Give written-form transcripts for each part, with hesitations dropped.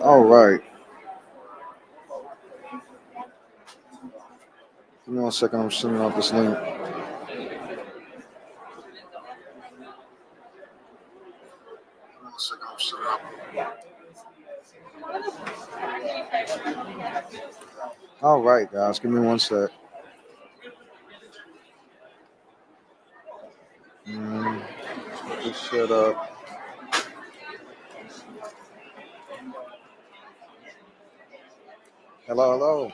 All right. Give me 1 second. I'm sending out this link. All right, guys. Give me 1 sec. Just set up. Hello, hello.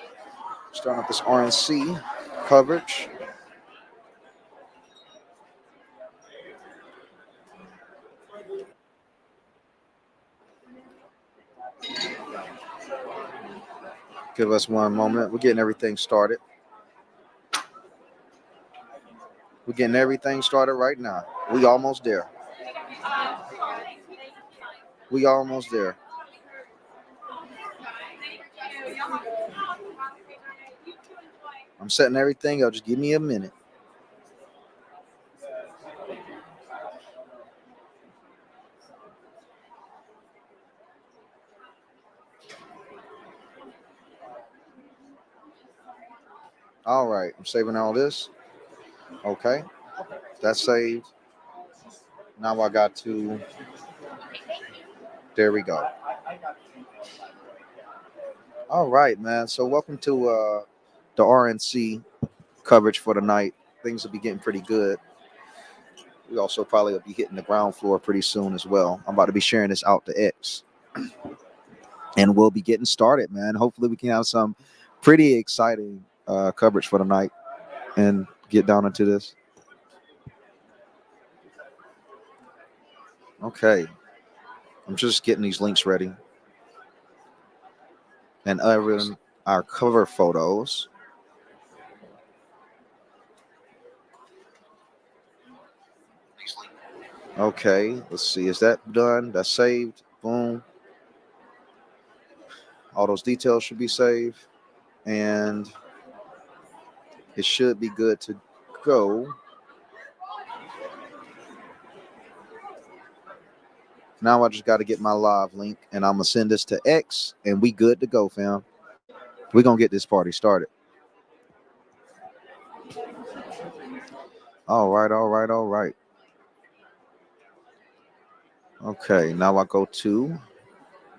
Starting up this RNC coverage. Give us 1 moment. We're getting everything started. We're getting everything started right now. We almost there. We almost there. I'm setting everything up. Just give me a minute. All right. I'm saving all this. Okay. That's saved. Now I got to. There we go. All right, man. So welcome to the RNC coverage for the night. Things will be getting pretty good. We also probably will be hitting the ground floor pretty soon as well. I'm about to be sharing this out to X. And we'll be getting started, man. Hopefully we can have some pretty exciting coverage for the night and get down into this. Okay. I'm just getting these links ready. And our cover photos. Okay, let's see. Is that done? That's saved. Boom. All those details should be saved. And it should be good to go. Now I just got to get my live link and I'm going to send this to X and we good to go, fam. We're going to get this party started. All right, all right, all right. Okay, now I go to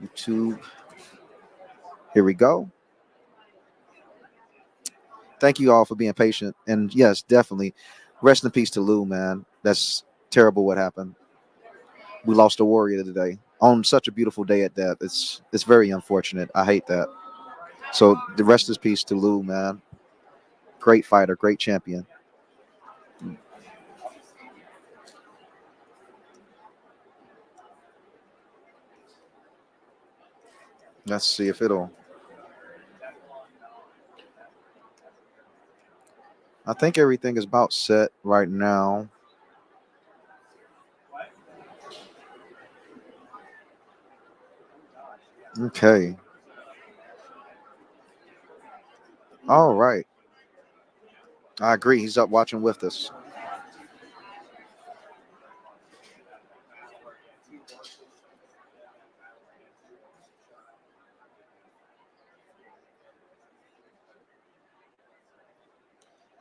YouTube. Here we go. Thank you all for being patient. And yes, definitely, rest in peace to Lou, man. That's terrible what happened. We lost a warrior today on such a beautiful day at that. It's very unfortunate. I hate that. So the rest is peace to Lou, man. Great fighter, great champion. Let's see if it'll. I think everything is about set right now. Okay. All right. I agree. He's up watching with us.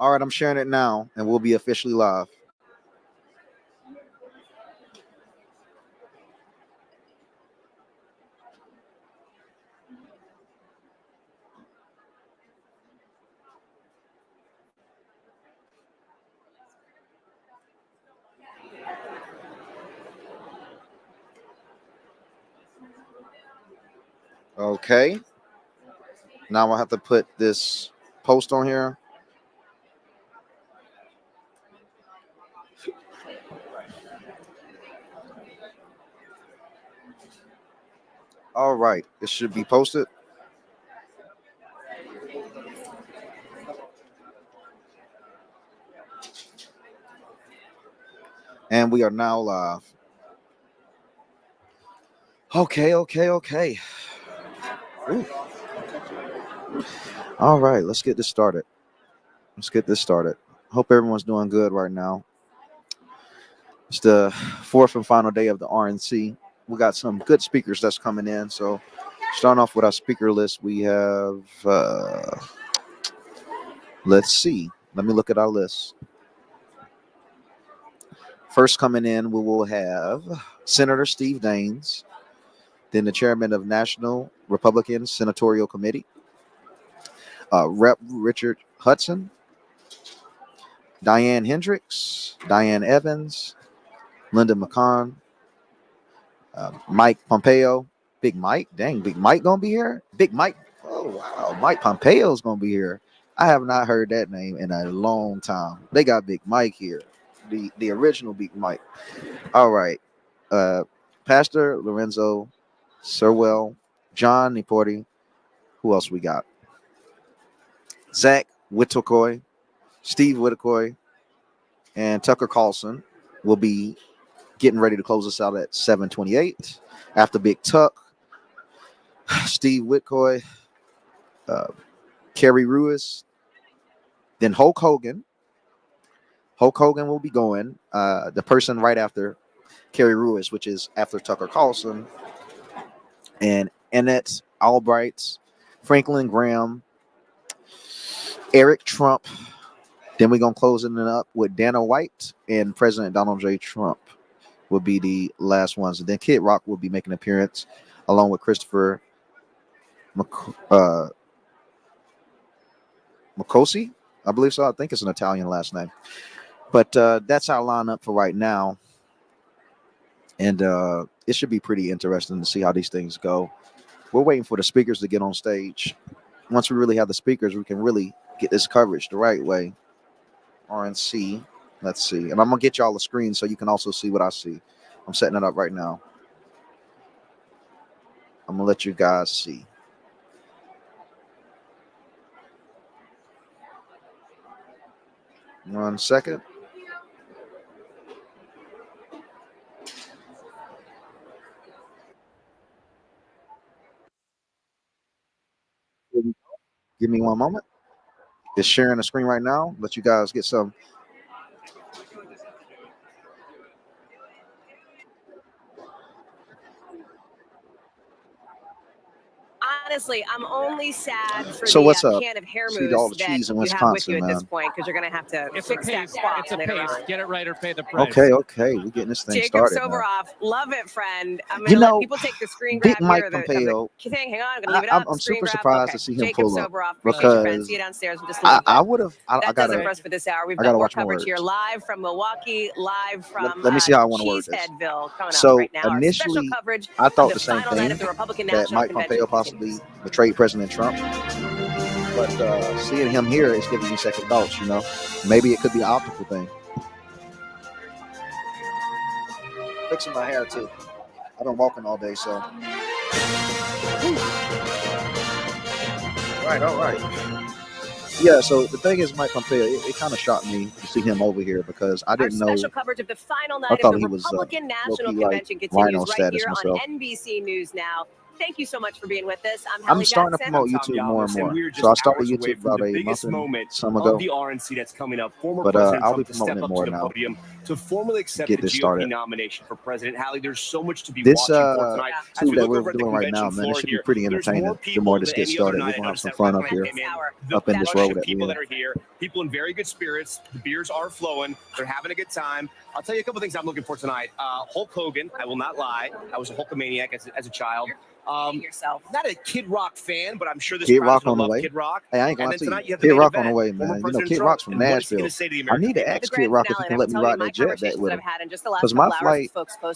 All right, I'm sharing it now, and we'll be officially live. Okay. Now I have to put this post on here. All right. It should be posted. And we are now live. Okay. Ooh. All right. Let's get this started. Hope everyone's doing good right now. It's the fourth and final day of the RNC. We got some good speakers that's coming in. So, starting off with our speaker list, we have, let's see. Let me look at our list. First coming in, we will have Senator Steve Daines, then the chairman of National Republican Senatorial Committee, Rep. Richard Hudson, Diane Hendricks, Diane Evans, Linda McCon, Mike Pompeo, Big Mike. Dang, Big Mike gonna be here? Big Mike. Oh wow, Mike Pompeo's gonna be here. I have not heard that name in a long time. They got Big Mike here, the original Big Mike. All right, Pastor Lorenzo Sirwell, John Niporti. Who else we got? Zach Whittakoy, Steve Whittakoy, and Tucker Carlson will be getting ready to close us out at 7:28. After Big Tuck, Steve Whittakoy, Kerry Ruiz, then Hulk Hogan. Hulk Hogan will be going. The person right after Kerry Ruiz, which is after Tucker Carlson, and Annette Albright, Franklin Graham, Eric Trump. Then we're going to close it up with Dana White and President Donald J. Trump will be the last ones. And then Kid Rock will be making an appearance along with Christopher Macosi, I believe so. I think it's an Italian last name. But that's our lineup for right now. And it should be pretty interesting to see how these things go. We're waiting for the speakers to get on stage. Once we really have the speakers, we can really get this coverage the right way. RNC. Let's see. And I'm going to get y'all the screen so you can also see what I see. I'm setting it up right now. I'm going to let you guys see. One second. Give me one moment. It's sharing the screen right now. Let you guys get some. Honestly, I'm only sad for So the what's up? can of hair See mousse all the that cheese in you have with you Wisconsin, at this man. point, because you're going to have to fix that It's squat a later pace. on. Get it right or pay the price. Okay. We're getting this thing Jacob started. Soboroff, love it, friend. I'm going to let people take the screen grab Big Mike here. Pompeo. The thing. Hang on, I'm going to leave it up. I'm super grab. surprised Okay. to see him Jacob pull up Soboroff, appreciate you, friend. because See you downstairs. Just I would have. That does it for us for this hour. We've got more coverage here, live from Milwaukee, live from let me see how I want to word this. Cheeseheadville coming So up right now. initially, Our special coverage I thought of the same final night thing, of the Republican that National Mike Convention Pompeo possibly continues. betrayed President Trump. But seeing him here is giving me second thoughts. You know, maybe it could be an optical thing. Fixing my hair too. I've been walking all day, so. All right. Yeah, so the thing is, Mike Pompeo, it kind of shocked me to see him over here because I didn't know. Our special coverage of the final night of the Republican National Convention continues right here on NBC News Now. Thank you so much for being with us. I'm starting to promote YouTube more and more. So I started YouTube about a month and some ago. The RNC that's coming up. Former But President I'll be Trump to step promoting it up more to the now. podium to formally accept Get the this GOP started. nomination for President. Hallie, there's so much to be This watching for tonight. tool that we're doing right now, man, it should be pretty entertaining. The more this gets started, we're gonna have some fun up here, up in this road that people we're that are here, people in very good spirits. The beers are flowing. They're having a good time. I'll tell you a couple things I'm looking for tonight. Hulk Hogan, I will not lie. I was a Hulkamaniac as a child. Yourself. Not a Kid Rock fan, but I'm sure this Kid crowd's Rock gonna on the love way. Kid Rock. Hey, I ain't gonna And then tell tonight you, you have the Kid main Rock on the event. way, Former man. You know, President Kid Trump, Rock's from and what is he Nashville. gonna say to the I American need to people? ask Kid Rock if he can let me ride that jet back with him. Because my flight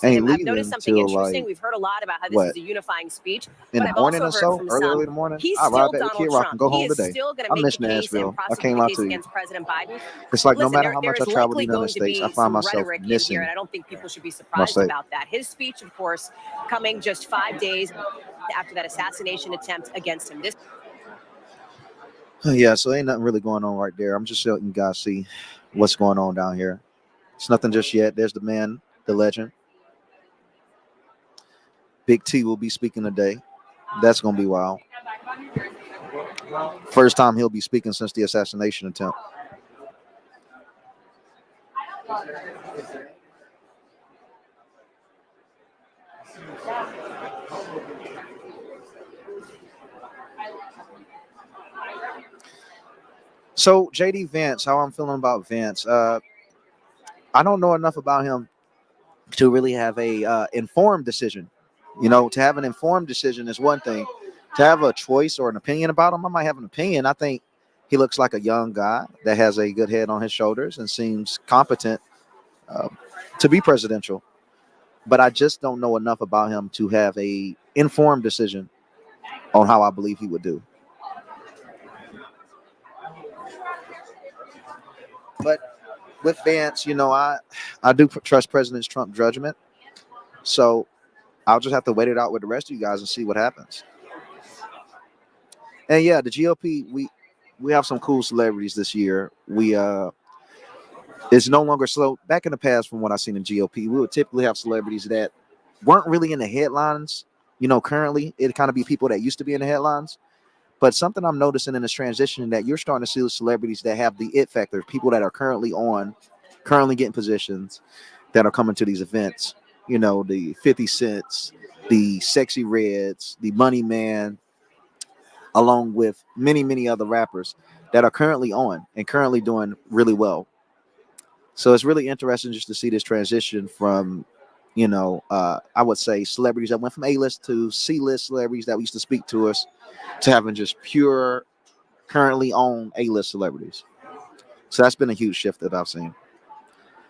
ain't leaving until like We've heard a lot about how this what? is a unifying speech. In But the I've morning also or heard so, from early some, in the morning, he's I still ride back with Donald Kid Rock Trump. and go He home is today. still going I to make miss the case and Nashville. I prosecute can't the lie case to you. against President Biden. It's like no Listen, matter how there much I is travel likely to the United going to States, I be find some myself rhetoric in missing here, and I don't think people should be surprised state. about that. His speech, of course, coming just 5 days after that assassination attempt against him. Yeah, so ain't nothing really going on right there. I'm just letting you guys see what's going on down here. It's nothing just yet. There's the man, the legend. Big T will be speaking today. That's going to be wild. First time he'll be speaking since the assassination attempt. So JD Vance, how I'm feeling about Vance. I don't know enough about him to really have a informed decision. You know, to have an informed decision is one thing. To have a choice or an opinion about him, I might have an opinion. I think he looks like a young guy that has a good head on his shoulders and seems competent to be presidential. But I just don't know enough about him to have a informed decision on how I believe he would do. But with Vance, you know, I do trust President Trump's judgment. So I'll just have to wait it out with the rest of you guys and see what happens. And yeah, the GOP, we have some cool celebrities this year. It's no longer slow. Back in the past, from what I've seen in GOP, we would typically have celebrities that weren't really in the headlines. You know, currently it'd kind of be people that used to be in the headlines. But something I'm noticing in this transition that you're starting to see celebrities that have the it factor, people that are currently getting positions, that are coming to these events. You know, the 50 Cents, the Sexy Reds, the Money Man, along with many, many other rappers that are currently on and currently doing really well. So it's really interesting just to see this transition from, you know, I would say celebrities that went from A-list to C-list celebrities that used to speak to us to having just pure, currently on A-list celebrities. So that's been a huge shift that I've seen.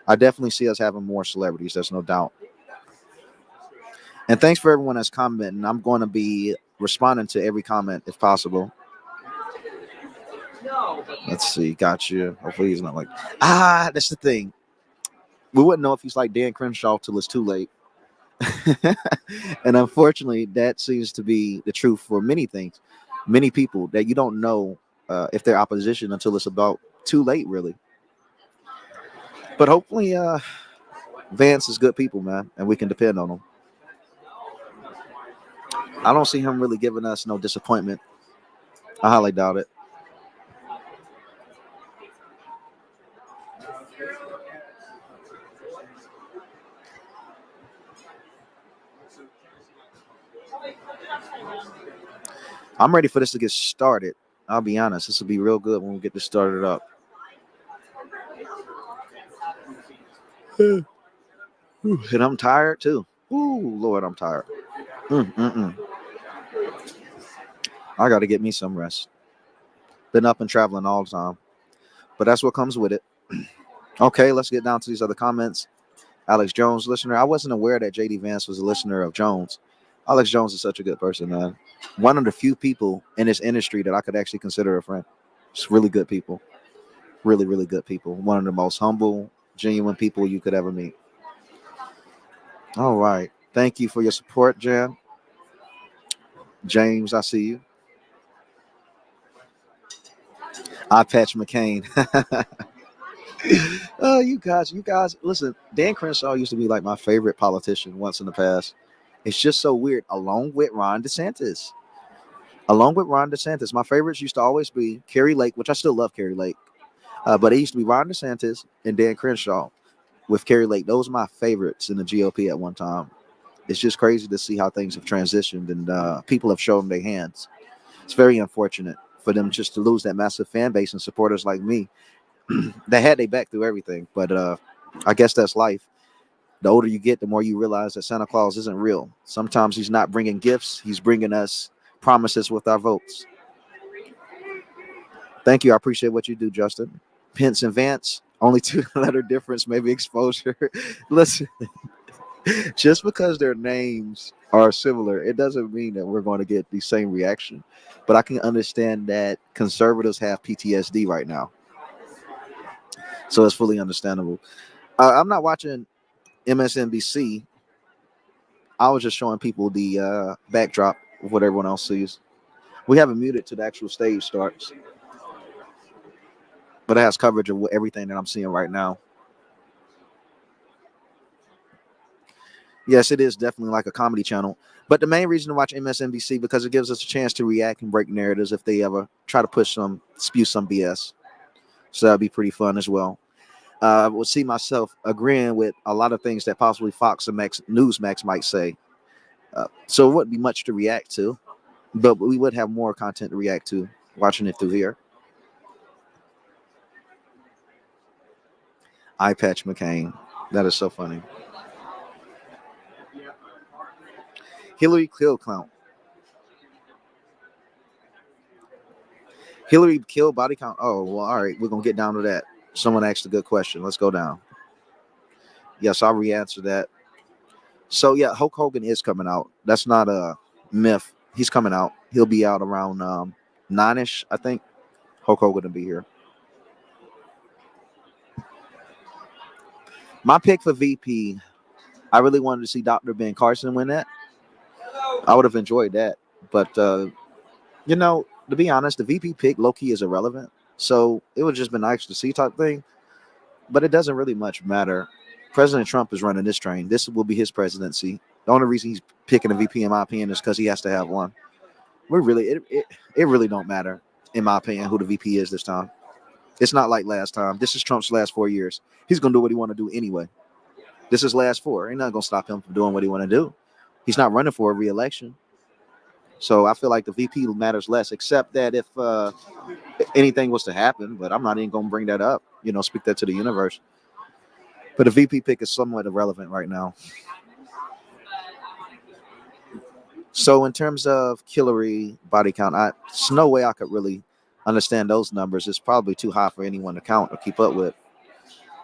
I definitely see us having more celebrities. There's no doubt. And thanks for everyone that's commenting. I'm going to be responding to every comment if possible. Let's see. Got you. Hopefully he's not like, that's the thing. We wouldn't know if he's like Dan Crenshaw till it's too late. And unfortunately, that seems to be the truth for many things. Many people that you don't know if they're opposition until it's about too late, really. But hopefully, Vance is good people, man, and we can depend on them. I don't see him really giving us no disappointment. I highly doubt it. I'm ready for this to get started. I'll be honest. This will be real good when we get this started up. And I'm tired too. Ooh, Lord, I'm tired. I got to get me some rest. Been up and traveling all the time. But that's what comes with it. Okay, let's get down to these other comments. Alex Jones, listener. I wasn't aware that JD Vance was a listener of Jones. Alex Jones is such a good person, man. One of the few people in this industry that I could actually consider a friend. Just really good people. Really, really good people. One of the most humble, genuine people you could ever meet. All right. Thank you for your support, Jan. James, I see you. I Patch McCain. Oh, you guys, listen, Dan Crenshaw used to be like my favorite politician once in the past. It's just so weird. Along with Ron DeSantis. My favorites used to always be Kerry Lake, which I still love Kerry Lake. But it used to be Ron DeSantis and Dan Crenshaw with Kerry Lake. Those are my favorites in the GOP at one time. It's just crazy to see how things have transitioned and people have shown their hands. It's very unfortunate for them just to lose that massive fan base and supporters like me that had their back through everything. But I guess that's life. The older you get, the more you realize that Santa Claus isn't real. Sometimes he's not bringing gifts. He's bringing us promises with our votes. Thank you. I appreciate what you do, Justin. Pence and Vance, only 2-letter difference, maybe exposure. Listen, just because their names are similar, it doesn't mean that we're going to get the same reaction. But I can understand that conservatives have PTSD right now. So it's fully understandable. I'm not watching MSNBC. I was just showing people the backdrop of what everyone else sees. We haven't muted till the actual stage starts. But it has coverage of everything that I'm seeing right now. Yes, it is definitely like a comedy channel. But the main reason to watch MSNBC because it gives us a chance to react and break narratives if they ever try to spew some BS. So that'd be pretty fun as well. would see myself agreeing with a lot of things that possibly Fox and Newsmax might say. So it wouldn't be much to react to, but we would have more content to react to watching it through here. Eye patch McCain. That is so funny. Hillary kill count. Hillary kill body count. Oh, well, all right. We're going to get down to that. Someone asked a good question. Let's go down. Yes, I'll re-answer that. So, yeah, Hulk Hogan is coming out. That's not a myth. He's coming out. He'll be out around 9-ish, I think. Hulk Hogan will be here. My pick for VP, I really wanted to see Dr. Ben Carson win that. I would have enjoyed that. But, you know, to be honest, the VP pick low-key is irrelevant. So it would just be nice to see type thing. But it doesn't really much matter. President Trump is running this train. This will be his presidency. The only reason he's picking a VP, in my opinion, is because he has to have one. It really don't matter, in my opinion, who the VP is this time. It's not like last time. This is Trump's last 4 years. He's going to do what he want to do anyway. This is last 4. Ain't nothing going to stop him from doing what he want to do. He's not running for a re-election. So I feel like the VP matters less, except that if anything was to happen, but I'm not even going to bring that up, speak that to the universe. But the VP pick is somewhat irrelevant right now. So in terms of Hillary body count, there's no way I could really understand those numbers. It's probably too high for anyone to count or keep up with.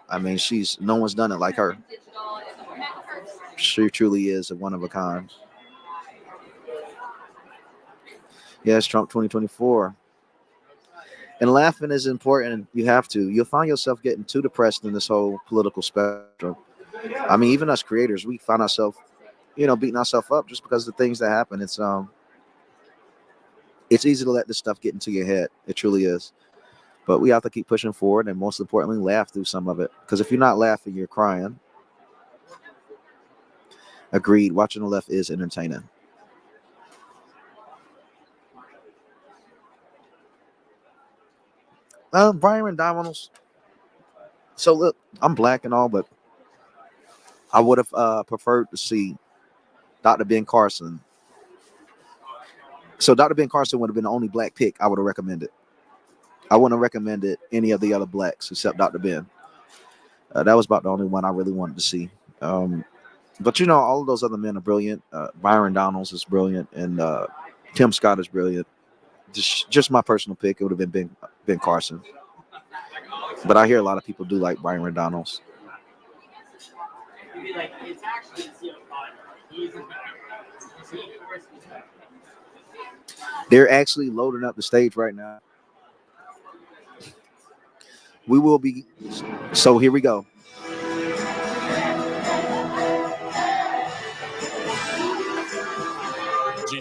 I mean, no one's done it like her. She truly is a one of a kind. Yes, Trump 2024. And laughing is important. You have to. You'll find yourself getting too depressed in this whole political spectrum. I mean, even us creators, we find ourselves, beating ourselves up just because of the things that happen. It's easy to let this stuff get into your head. It truly is. But we have to keep pushing forward and most importantly, laugh through some of it. Because if you're not laughing, you're crying. Agreed. Watching the left is entertaining. Byron Donalds. So look, I'm black and all, but I would have preferred to see Dr. Ben Carson. So Dr. Ben Carson would have been the only black pick I would have recommended. I wouldn't have recommended any of the other blacks except Dr. Ben. That was about the only one I really wanted to see. But all of those other men are brilliant. Byron Donalds is brilliant, and Tim Scott is brilliant. Just my personal pick, it would have been Ben Carson. But I hear a lot of people do like Byron Donalds. They're actually loading up the stage right now. We will be. So here we go.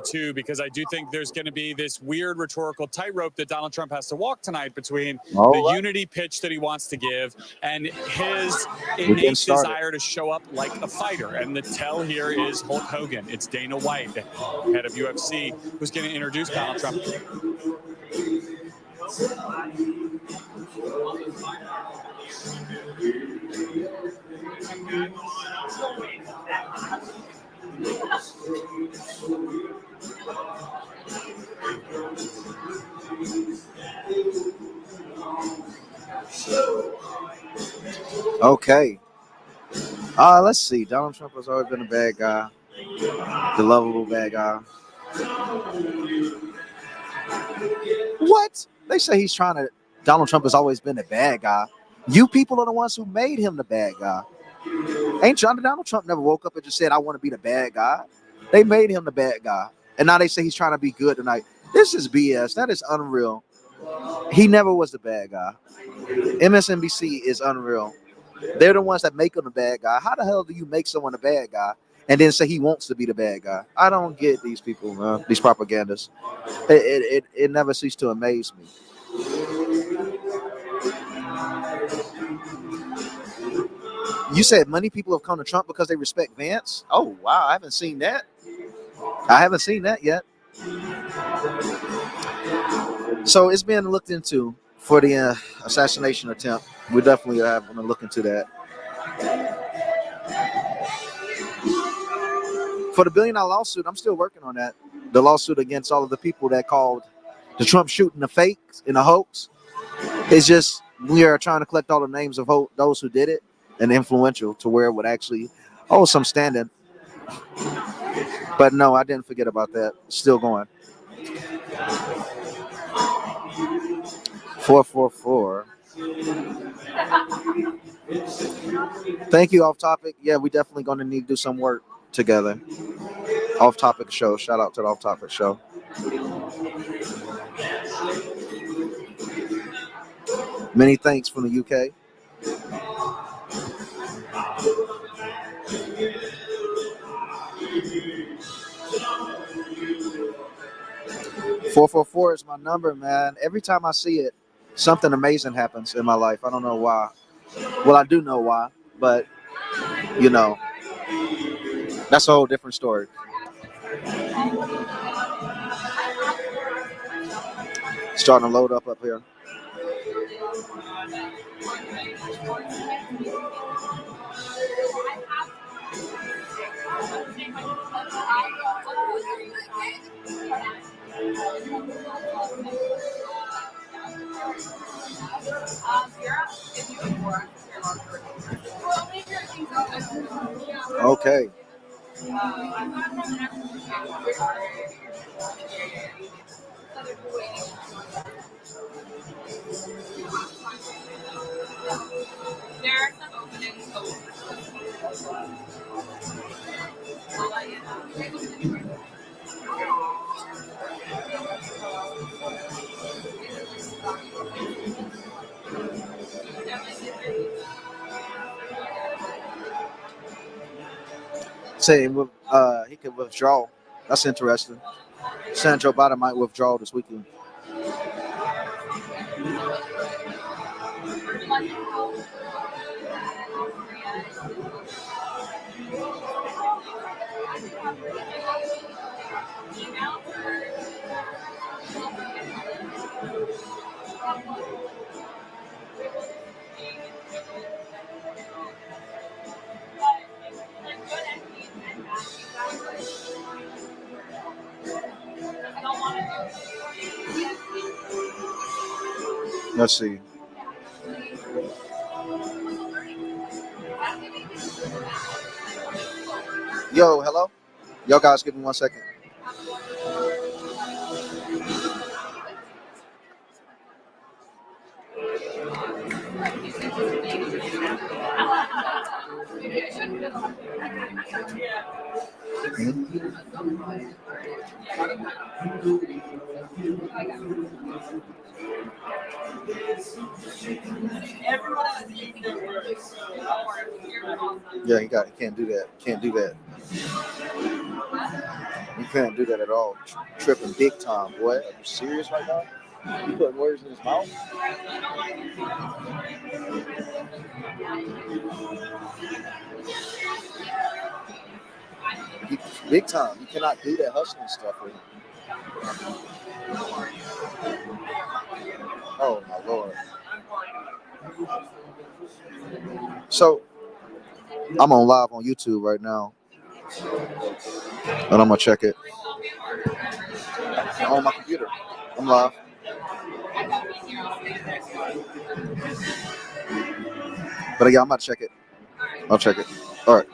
Too, because I do think there's going to be this weird rhetorical tightrope that Donald Trump has to walk tonight between the unity pitch that he wants to give and his innate desire to show up like a fighter. And the tell here is Hulk Hogan. It's Dana White, the head of UFC, who's going to introduce Donald Trump. Okay. Let's see. Donald Trump has always been a bad guy. The lovable bad guy. What? They say Donald Trump has always been a bad guy. You people are the ones who made him the bad guy. Donald Trump never woke up and just said, I want to be the bad guy. They made him the bad guy. And now they say he's trying to be good tonight. This is BS. That is unreal. He never was the bad guy. MSNBC is unreal. They're the ones that make him the bad guy. How the hell do you make someone a bad guy and then say he wants to be the bad guy? I don't get these people, man. These propagandas. It never ceases to amaze me. You said many people have come to Trump because they respect Vance? Oh, wow. I haven't seen that. I haven't seen that yet. So it's being looked into for the assassination attempt. We definitely have to look into that. For the $1 billion lawsuit, I'm still working on that. The lawsuit against all of the people that called the Trump shooting a fake and a hoax. It's just we are trying to collect all the names of those who did it and influential to where it would actually some standing. But no, I didn't forget about that. Still going. 444. Thank you, Off Topic. Yeah, we definitely going to need to do some work together. Off Topic Show. Shout out to the Off Topic Show. Many thanks from the UK. "444" is my number, man. Every time I see it, something amazing happens in my life. I don't know why. Well, I do know why, but you know, that's a whole different story. Starting to load up here. Okay. There are some openings. Saying he could withdraw. That's interesting. Saying Joe Biden might withdraw this weekend. Let's see. Yo, hello? Yo, guys, give me 1 second. Yeah, he can't do that. Can't do that. You can't do that at all. Tripping big time, boy. Are you serious right now? You putting words in his mouth? Big time. You cannot do that hustling stuff with him. Oh my Lord. So I'm on live on YouTube right now. And I'm gonna check it. I'm on my computer. I'm live. But yeah, I'm about to check it. I'll check it. All right.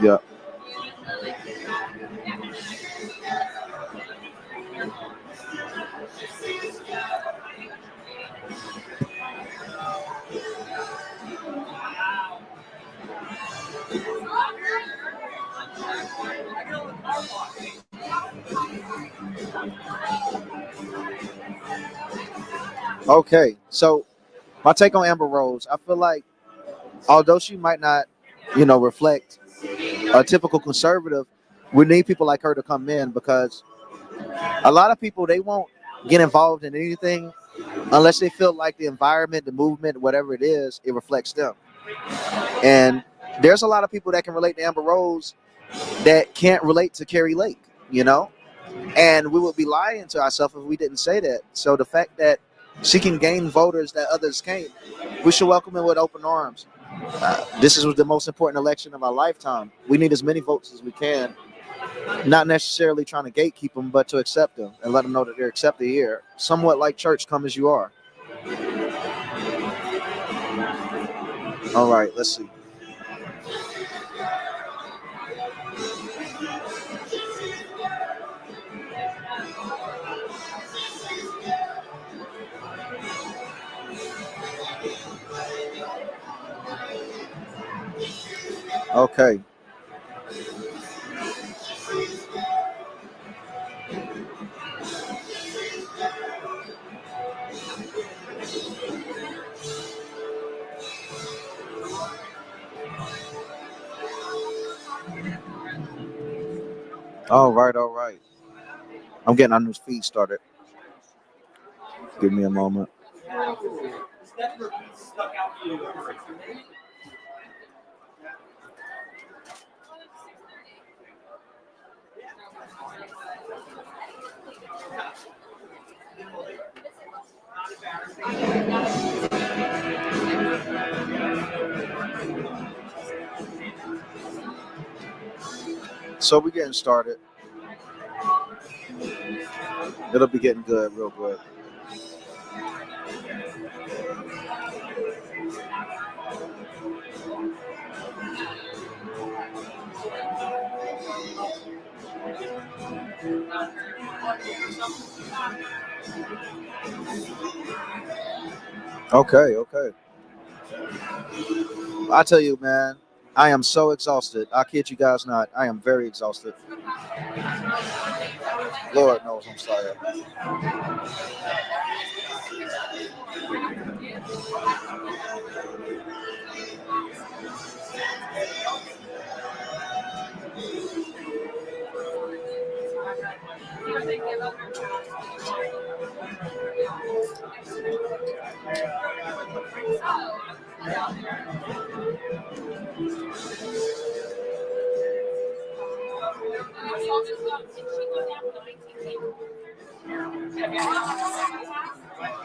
Yeah. Okay, so my take on Amber Rose, I feel like although she might not, reflect a typical conservative, we need people like her to come in because a lot of people, they won't get involved in anything unless they feel like the environment, the movement, whatever it is, it reflects them. And there's a lot of people that can relate to Amber Rose that can't relate to Carrie Lake, and we would be lying to ourselves if we didn't say that. So the fact that she can gain voters that others can't, we should welcome her with open arms. This is the most important election of our lifetime. We need as many votes as we can, not necessarily trying to gatekeep them, but to accept them and let them know that they're accepted here. Somewhat like church, come as you are. All right, let's see. Okay. All right. I'm getting our new feed started. Give me a moment. So we're getting started. It'll be getting good, real good. Okay. I tell you, man, I am so exhausted. I kid you guys not. I am very exhausted. Lord knows I'm sorry.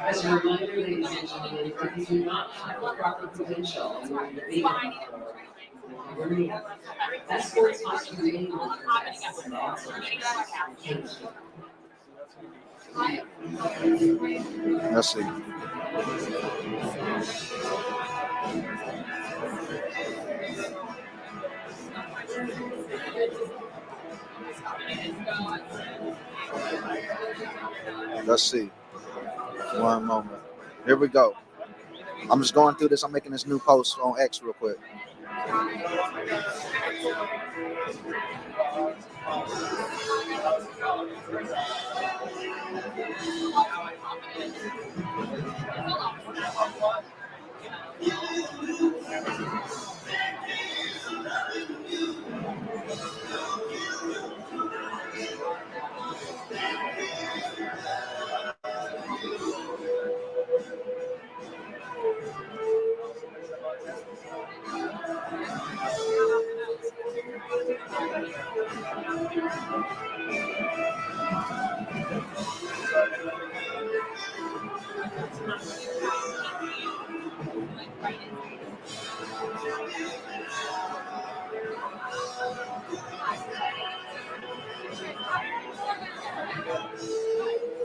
As a reminder, ladies and gentlemen, if you do not have the proper credential in order to be escorts must remain on Let's see. Let's see. One moment. Here we go. I'm just going through this. I'm making this new post on X real quick.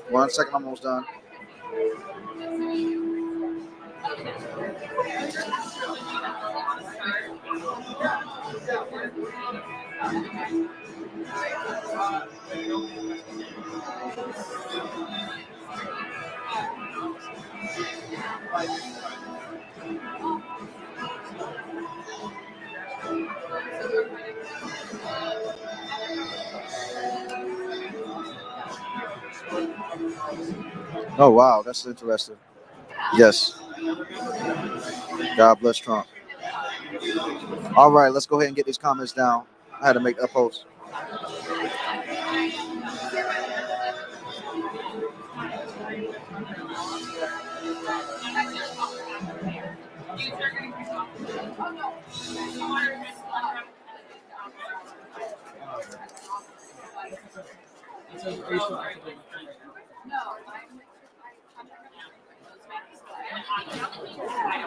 One second, I'm almost done. Oh, wow. That's interesting. Yes. God bless Trump. All right, let's go ahead and get these comments down. I had to make a post.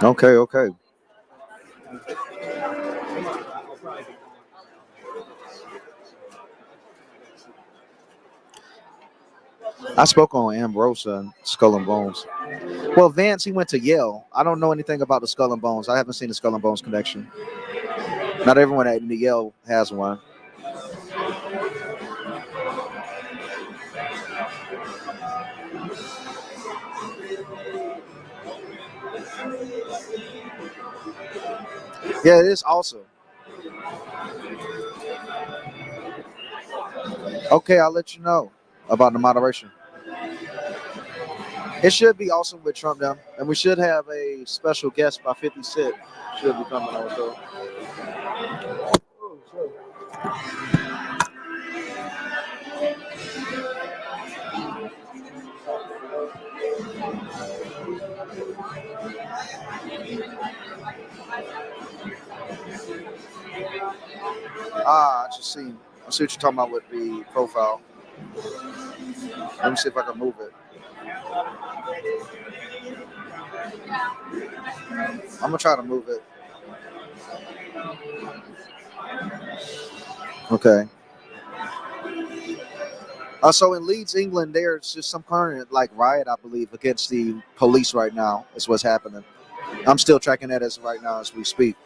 Okay. I spoke on Ambrosia and Skull and Bones. Well, Vance, he went to Yale. I don't know anything about the Skull and Bones. I haven't seen the Skull and Bones connection. Not everyone at Yale has one. Yeah, it is awesome. Okay, I'll let you know about the moderation. It should be awesome with Trump down, and we should have a special guest by 50 Cent. Should be coming also. I see what you're talking about with the profile. Let me see if I can move it. I'm gonna try to move it. Okay. So in Leeds, England, there's just some current riot, I believe, against the police right now. Is what's happening. I'm still tracking that as right now as we speak.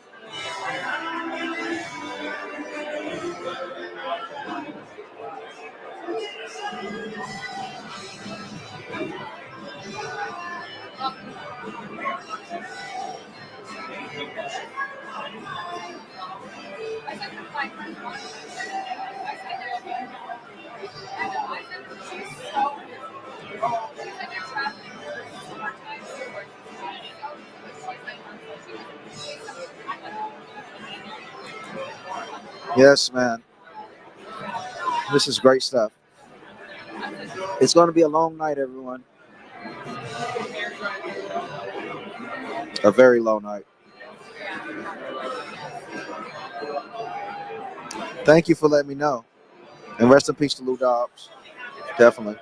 Yes, man. This is great stuff. It's going to be a long night, everyone. A very long night. Thank you for letting me know. And rest in peace to Lou Dobbs. Definitely.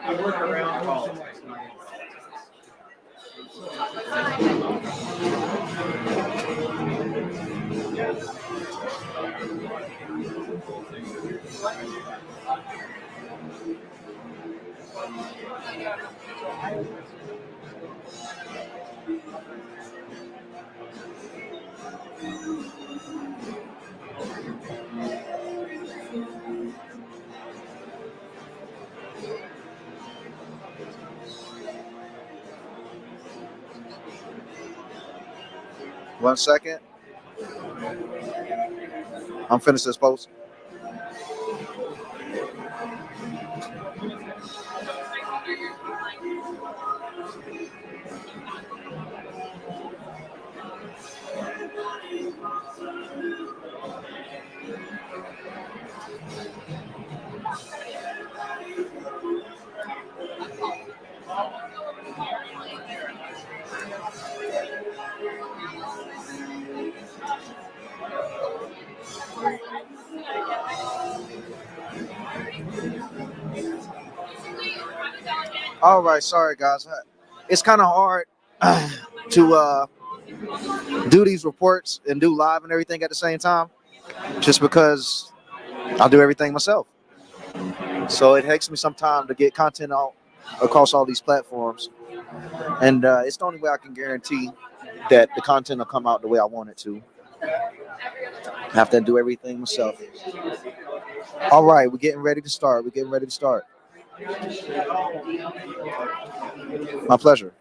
I work around politics. One second. I'm finished this post. All right, sorry guys. It's kind of hard to do these reports and do live and everything at the same time, just because I do everything myself. So it takes me some time to get content out across all these platforms, and it's the only way I can guarantee that the content will come out the way I want it to. I have to do everything myself. All right, we're getting ready to start. My pleasure.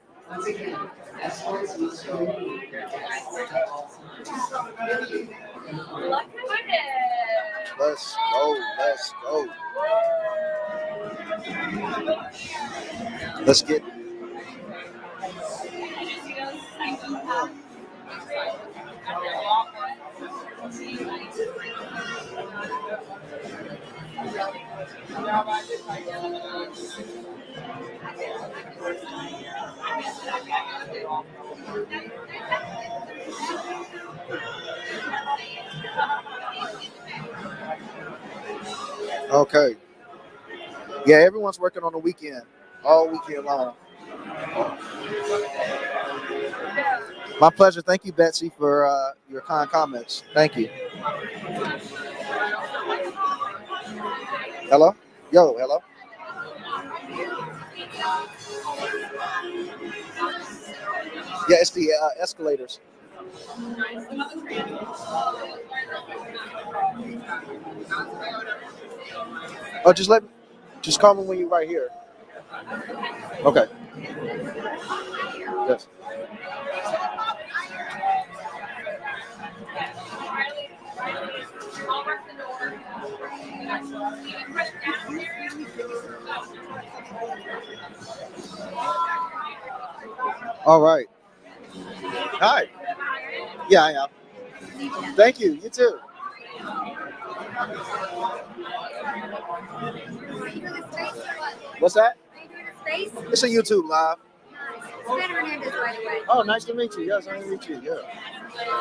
Let's go. Let's go. Let's get. Okay. Yeah, everyone's working on the weekend, all weekend long. My pleasure. Thank you, Betsy, for your kind comments. Thank you. Hello? Yo, hello? Yeah, it's the escalators. Oh, just call me when you're right here. Okay. Yes. All right. Hi. Yeah, I am. Thank you. You too. What's that? It's a YouTube live. Oh, nice to meet you. Yes, nice to meet you. Yeah.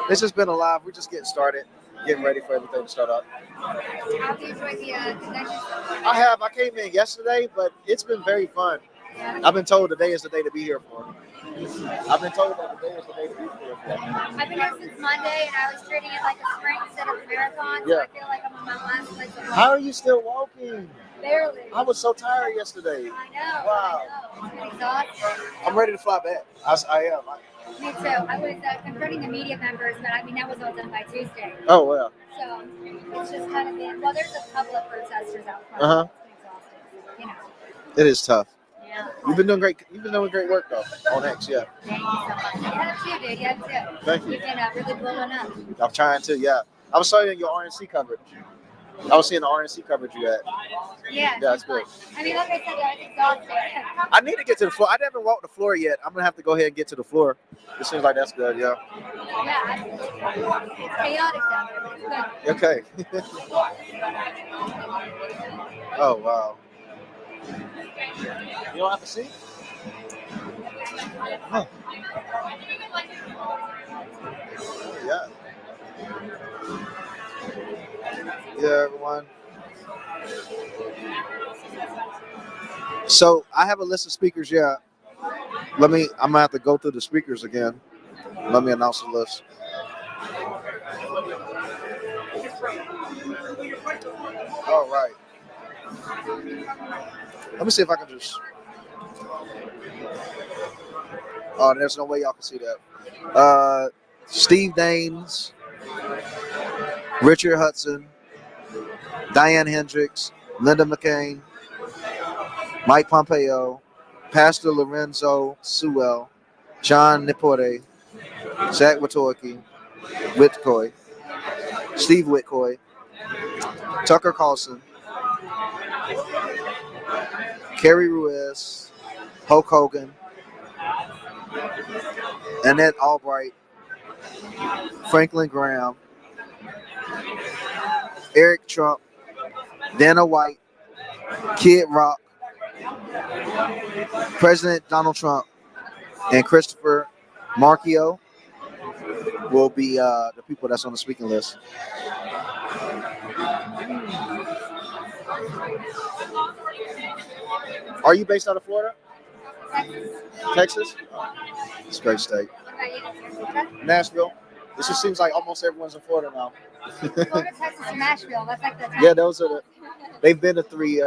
It's just been a live. We're just getting started, getting ready for everything to start up. Have you enjoyed the convention? I have. I came in yesterday, but it's been very fun. I've been told today is the day to be here for. I've been told that today is the day to be here for. I've been here since Monday, and I was treating it like a sprint instead of a marathon. So I feel like I'm on my last leg. How are you still walking? Barely. I was so tired yesterday. I know. Wow. I know. It's exhausting. I'm ready to fly back. I am. Me too. I was confronting the media members, but I mean that was all done by Tuesday. Oh well. So it's just kind of been. Well, there's a couple of protesters out front. Uh-huh. It's been exhausting. You know. It is tough. Yeah. You've been doing great. You've been doing great work though on X. Yeah. Thank you so much. You have too, dude. You have too. Thank you. You've been really blowing up. I'm trying to. Yeah. I was seeing your RNC coverage. I was seeing the RNC coverage you had. Yeah. That's good. I mean, like I said, it's exhausting. I need to get to the floor. I haven't walked the floor yet. I'm gonna have to go ahead and get to the floor. It seems like that's good. Yeah. Yeah. It's chaotic down there, but it's good. Okay. Oh wow. You don't have a seat? Huh. Yeah. Yeah, everyone. So I have a list of speakers. Yeah. I'm gonna have to go through the speakers again. Let me announce the list. All right. Let me see if I can just. Oh, there's no way y'all can see that. Steve Daines, Richard Hudson, Diane Hendricks, Linda McCain, Mike Pompeo, Pastor Lorenzo Sewell, John Niporte, Zach Witkoy, Steve Witkoy, Tucker Carlson, Kerry Ruiz, Hulk Hogan, Annette Albright, Franklin Graham, Eric Trump, Dana White, Kid Rock, President Donald Trump, and Christopher Marchio will be the people that's on the speaking list. Are you based out of Florida? Texas? It's a great state. Nashville. It just seems like almost everyone's in Florida now. Florida, Texas, and Nashville. That's like the top. Yeah, those are they've been the three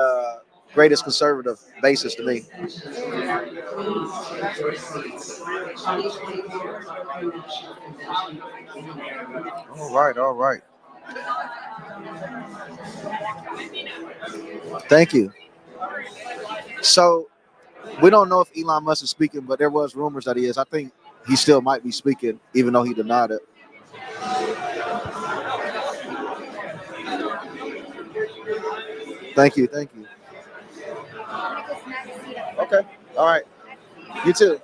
greatest conservative bases to me. All right. Thank you. So we don't know if Elon Musk is speaking, but there was rumors that he is. I think he still might be speaking, even though he denied it. Thank you. Okay. All right. You too.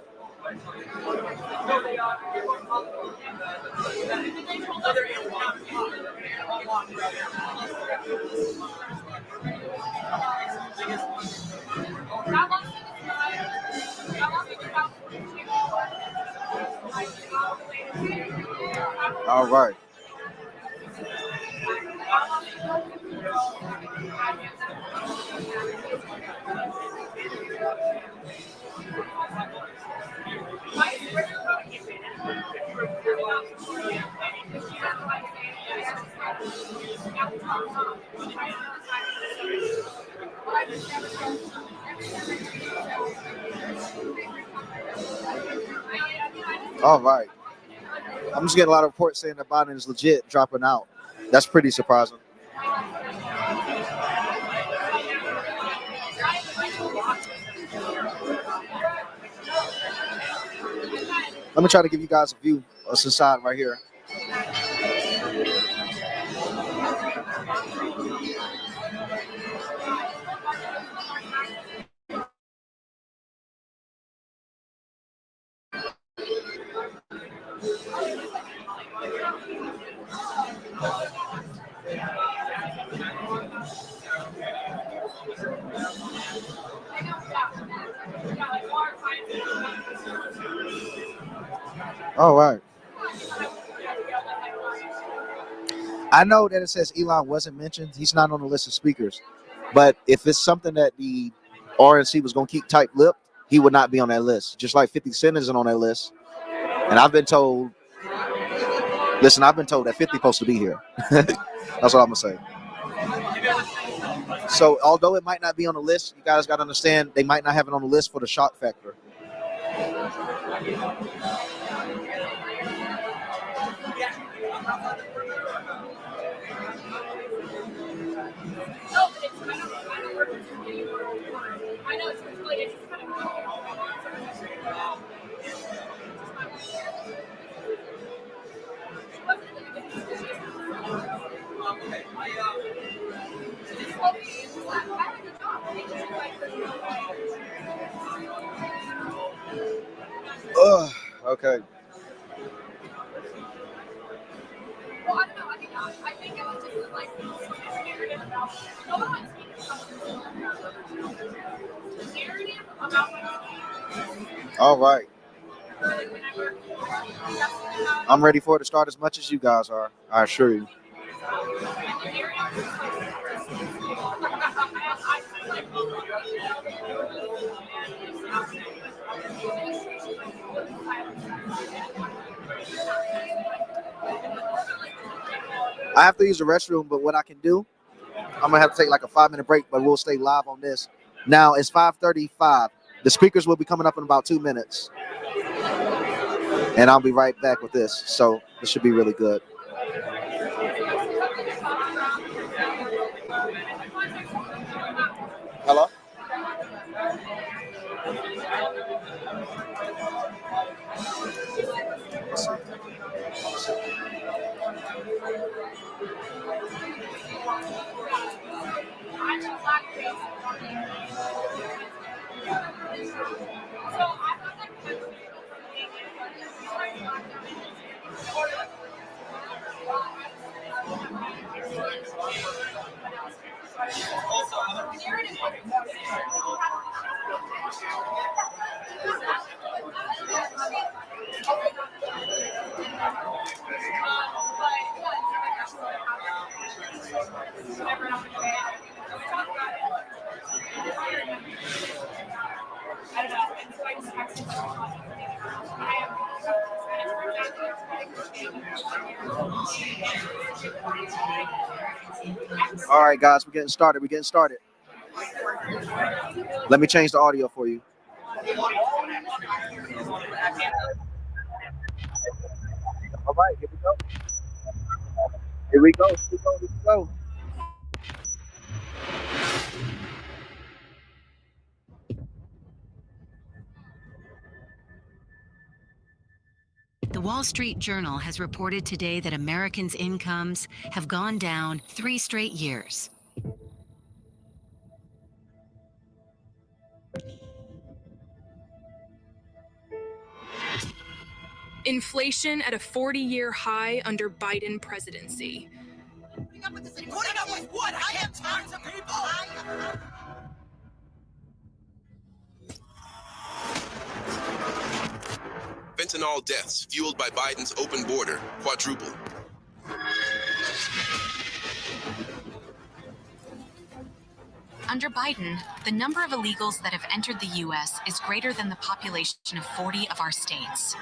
All right. All right. I'm just getting a lot of reports saying that Biden is legit dropping out. That's pretty surprising. Let me try to give you guys a view of the side right here. All right. I know that it says Elon wasn't mentioned. He's not on the list of speakers. But if it's something that the RNC was going to keep tight-lipped, he would not be on that list. Just like 50 Cent isn't on that list. And I've been told, that 50 supposed to be here. That's what I'm going to say. So although it might not be on the list, you guys got to understand they might not have it on the list for the shock factor. Okay. All right. I'm ready for it to start as much as you guys are. I assure you. I have to use the restroom, but what I can do, I'm gonna have to take like a 5-minute break, but we'll stay live on this. Now it's 5:35. The speakers will be coming up in about 2 minutes, and I'll be right back with this. So this should be really good. Hello? All right, guys, we're getting started. Let me change the audio for you. All right, here we go. Here we go. Wall Street Journal has reported today that Americans' incomes have gone down 3 straight years. Inflation at a 40-year high under Biden presidency. Putting up with what? I have tons of people. Fentanyl deaths fueled by Biden's open border quadruple. Under Biden, the number of illegals that have entered the U.S. is greater than the population of 40 of our states.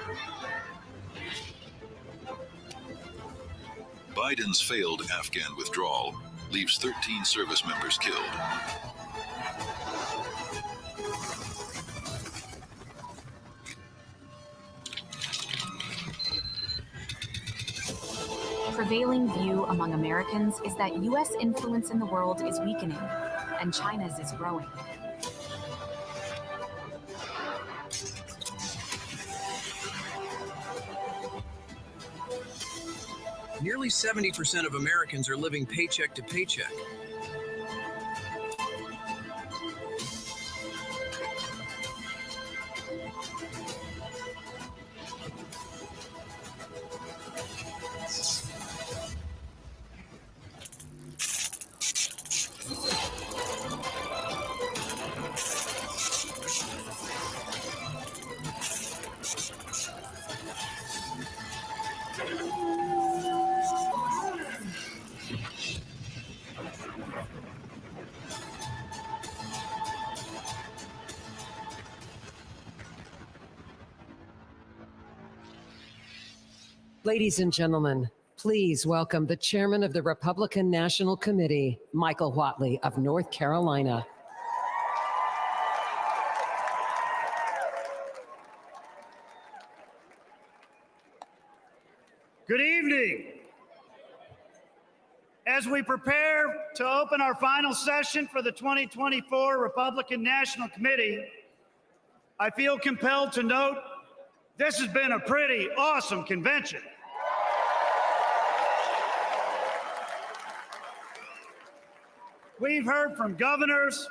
Biden's failed Afghan withdrawal leaves 13 service members killed. Prevailing view among Americans is that U.S. influence in the world is weakening, and China's is growing. Nearly 70% of Americans are living paycheck to paycheck. Ladies and gentlemen, please welcome the chairman of the Republican National Committee, Michael Whatley of North Carolina. Good evening. As we prepare to open our final session for the 2024 Republican National Committee, I feel compelled to note this has been a pretty awesome convention. We've heard from governors,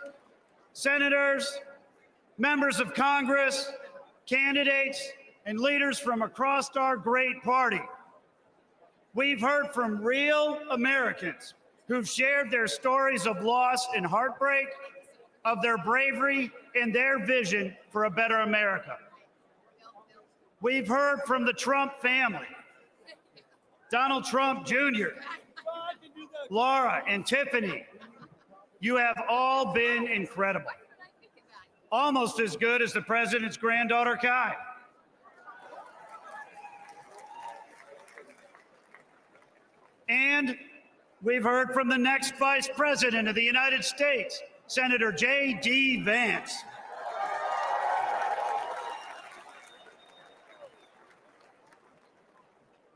senators, members of Congress, candidates, and leaders from across our great party. We've heard from real Americans who've shared their stories of loss and heartbreak, of their bravery and their vision for a better America. We've heard from the Trump family, Donald Trump Jr., Laura and Tiffany. You have all been incredible. Almost as good as the president's granddaughter, Kai. And we've heard from the next vice president of the United States, Senator J.D. Vance.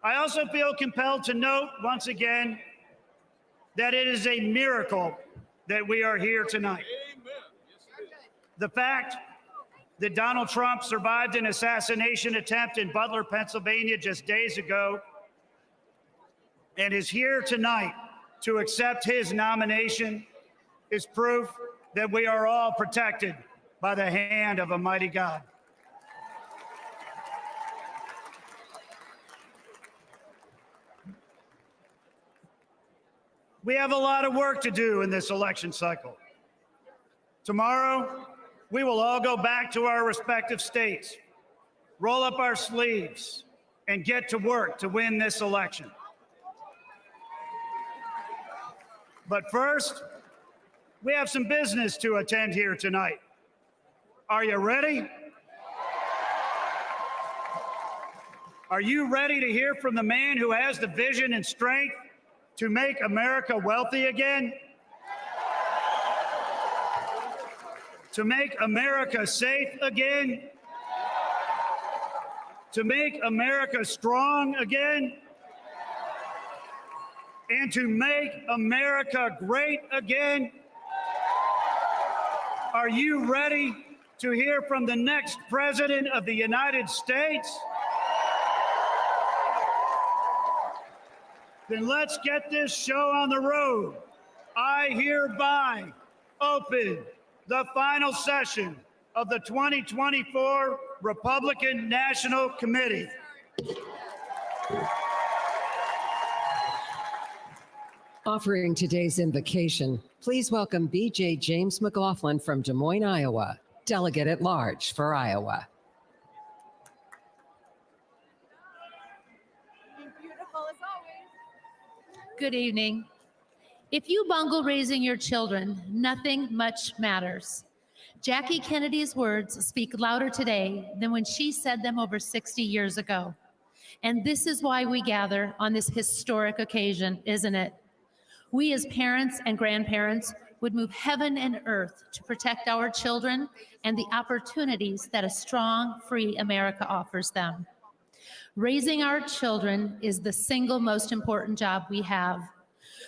I also feel compelled to note once again that it is a miracle that we are here tonight. The fact that Donald Trump survived an assassination attempt in Butler, Pennsylvania just days ago and is here tonight to accept his nomination is proof that we are all protected by the hand of a mighty God. We have a lot of work to do in this election cycle. Tomorrow, we will all go back to our respective states, roll up our sleeves, and get to work to win this election. But first, we have some business to attend here tonight. Are you ready? Are you ready to hear from the man who has the vision and strength to make America wealthy again? To make America safe again? To make America strong again? And to make America great again? Are you ready to hear from the next president of the United States? Then let's get this show on the road. I hereby open the final session of the 2024 Republican National Committee. Offering today's invocation, please welcome B.J. James McLaughlin from Des Moines, Iowa, Delegate at Large for Iowa. Beautiful as always. Good evening. If you bungle raising your children, nothing much matters. Jackie Kennedy's words speak louder today than when she said them over 60 years ago. And this is why we gather on this historic occasion, isn't it? We as parents and grandparents would move heaven and earth to protect our children and the opportunities that a strong, free America offers them. Raising our children is the single most important job we have,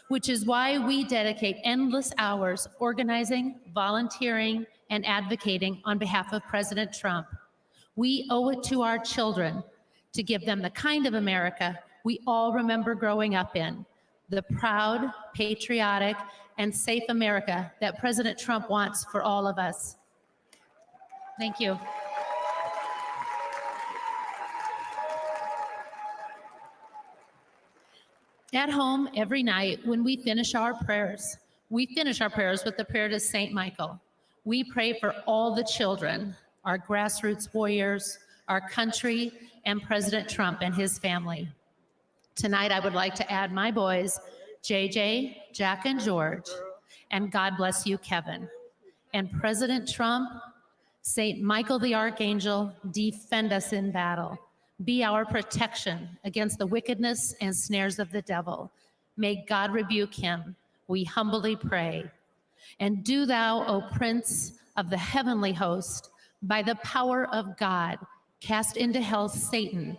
which is why we dedicate endless hours organizing, volunteering, and advocating on behalf of President Trump. We owe it to our children to give them the kind of America we all remember growing up in, the proud, patriotic, and safe America that President Trump wants for all of us. Thank you. At home, every night when we finish our prayers with the prayer to St. Michael. We pray for all the children, our grassroots warriors, our country, and President Trump and his family. Tonight, I would like to add my boys, JJ, Jack, and George, and God bless you, Kevin. And President Trump, St. Michael the Archangel, defend us in battle. Be our protection against the wickedness and snares of the devil. May God rebuke him, we humbly pray. And do thou, O Prince of the heavenly host, by the power of God, cast into hell Satan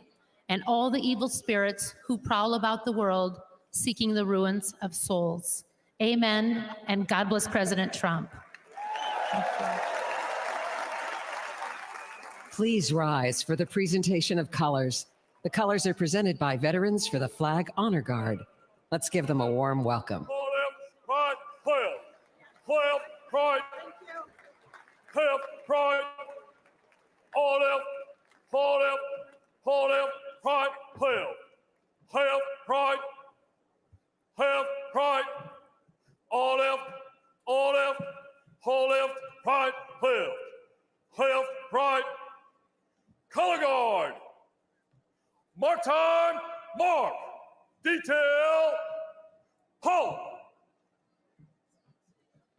and all the evil spirits who prowl about the world seeking the ruins of souls. Amen, and God bless President Trump. Please rise for the presentation of colors. The colors are presented by Veterans for the Flag Honor Guard. Let's give them a warm welcome. Pride, pride, pride, all left, pride, pride, pride, all left, pride, pride. Color guard, mark time, mark, detail, halt,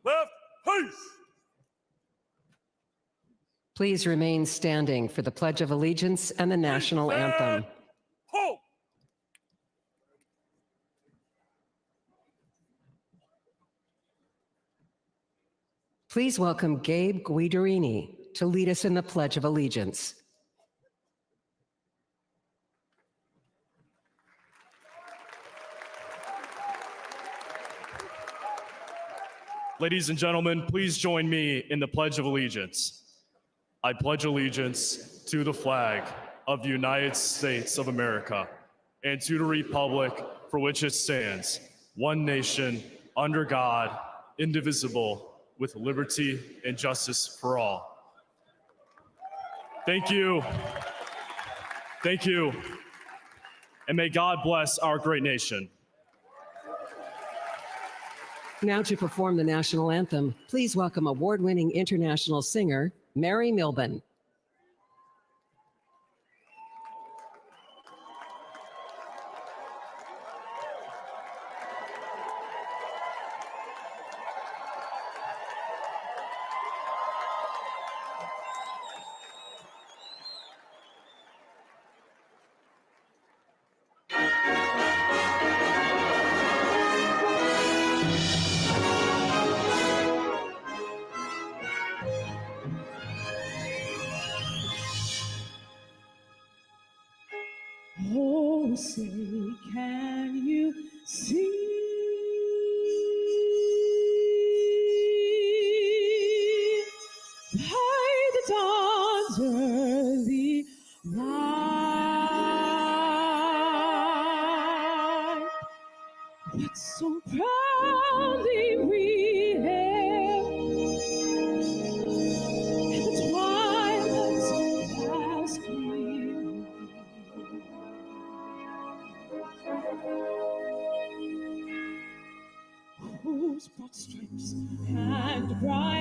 left, peace. Please remain standing for the Pledge of Allegiance and the National Anthem. Halt. Please welcome Gabe Guidarini to lead us in the Pledge of Allegiance. Ladies and gentlemen, please join me in the Pledge of Allegiance. I pledge allegiance to the flag of the United States of America and to the republic for which it stands, one nation, under God, indivisible, with liberty and justice for all. Thank you. Thank you. And may God bless our great nation. Now to perform the national anthem, please welcome award-winning international singer, Mary Milben. Oh, say, can you see by the dawn's early light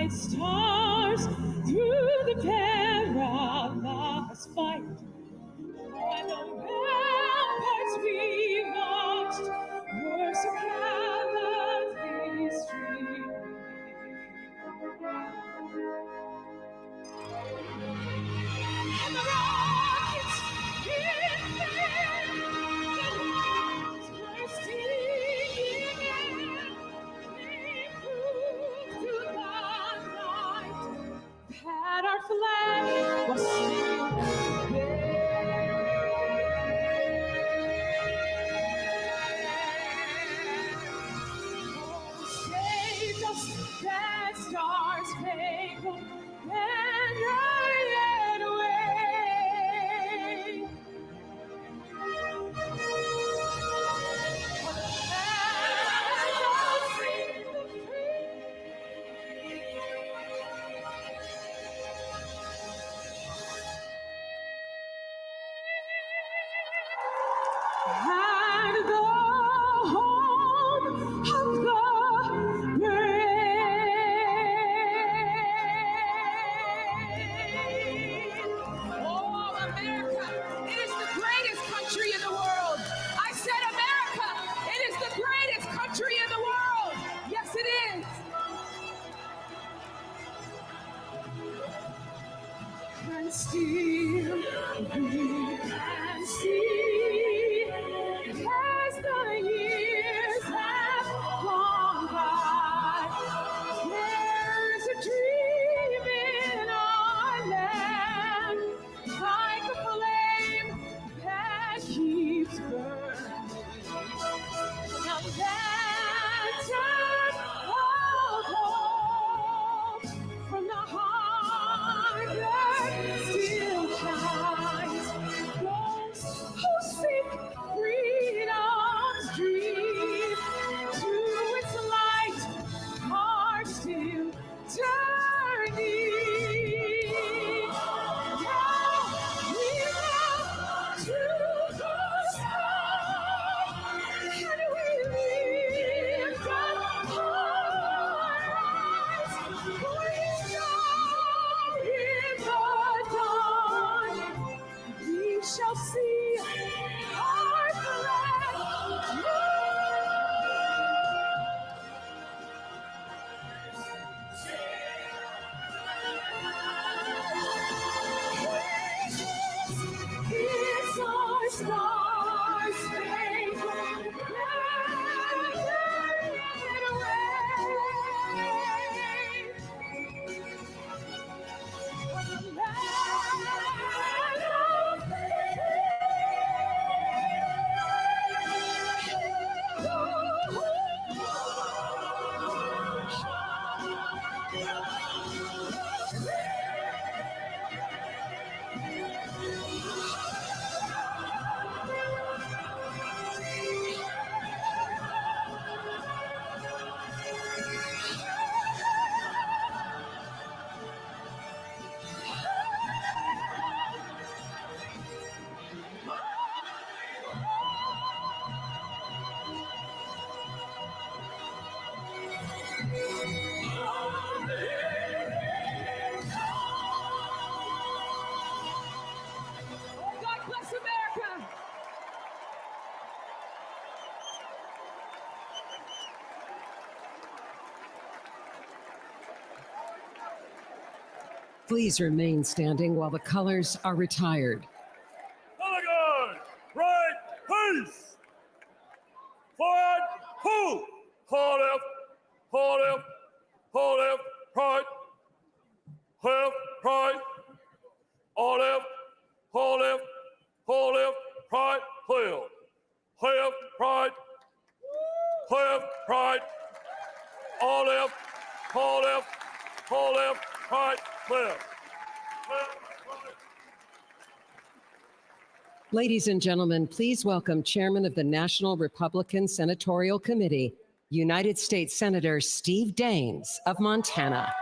bright stars through the perilous fight. When the ramparts we watched were so gallantly streaming. And the rockets hit them, the walls were steaming. They proved to the night that our flag was still there. Oh, saved us that stars spangled banner yet wave. For the land of the free. And the home of the brave. Oh, America, it is the greatest country in the world. I said America, it is the greatest country in the world. Yes, it is. And still we can see as the years have gone by. There's a dream in our land, like a flame that keeps burning. Now that's of hope from the heart that still shines. Those who seek freedom's dream to its light are still turning. Now we look to the sky and we lift up our eyes. For in the dawn we shall see our flag it's our star-spangled banner yet wave. For the land of God bless America. Please remain standing while the colors are retired. Delegate, right, peace. Forward, who? Hold left, right, all left, right, clear. Left, right, all left, right, clear. Ladies and gentlemen, please welcome Chairman of the National Republican Senatorial Committee, United States Senator Steve Daines of Montana.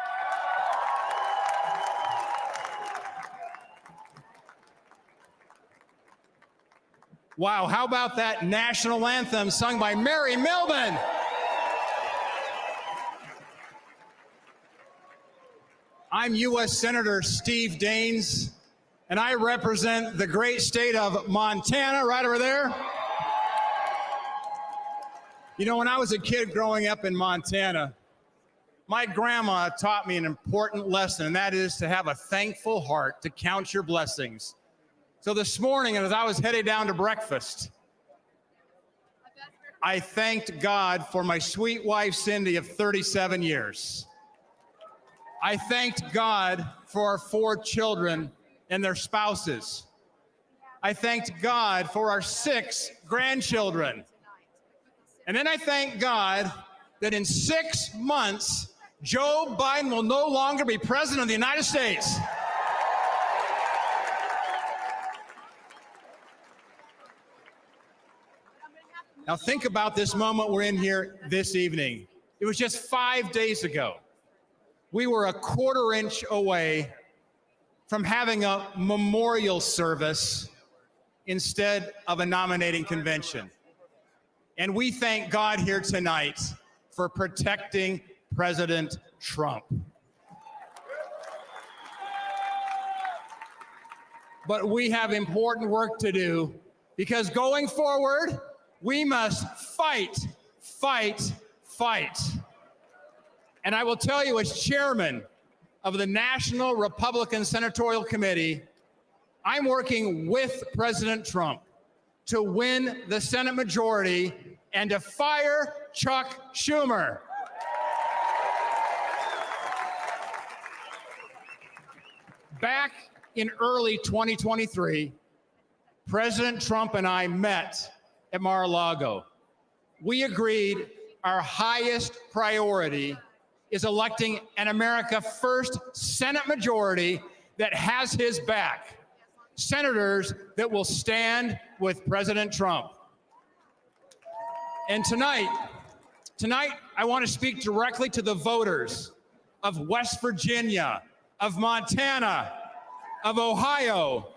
Wow, how about that national anthem sung by Mary Milman? I'm U.S. Senator Steve Daines, and I represent the great state of Montana, right over there. You know, when I was a kid growing up in Montana, my grandma taught me an important lesson, and that is to have a thankful heart, to count your blessings. So this morning, as I was headed down to breakfast, I thanked God for my sweet wife, Cindy, of 37 years. I thanked God for our 4 children and their spouses. I thanked God for our 6 grandchildren. And then I thank God that in 6 months, Joe Biden will no longer be president of the United States. Now think about this moment we're in here this evening. It was just 5 days ago. We were a quarter-inch away from having a memorial service instead of a nominating convention. And we thank God here tonight for protecting President Trump. But we have important work to do, because going forward, we must fight, fight, fight. And I will tell you, as chairman of the National Republican Senatorial Committee, I'm working with President Trump to win the Senate majority and to fire Chuck Schumer. Back in early 2023, President Trump and I met at Mar-a-Lago. We agreed our highest priority is electing an America First Senate majority that has his back. Senators that will stand with President Trump. And tonight, I want to speak directly to the voters of West Virginia, of Montana, of Ohio,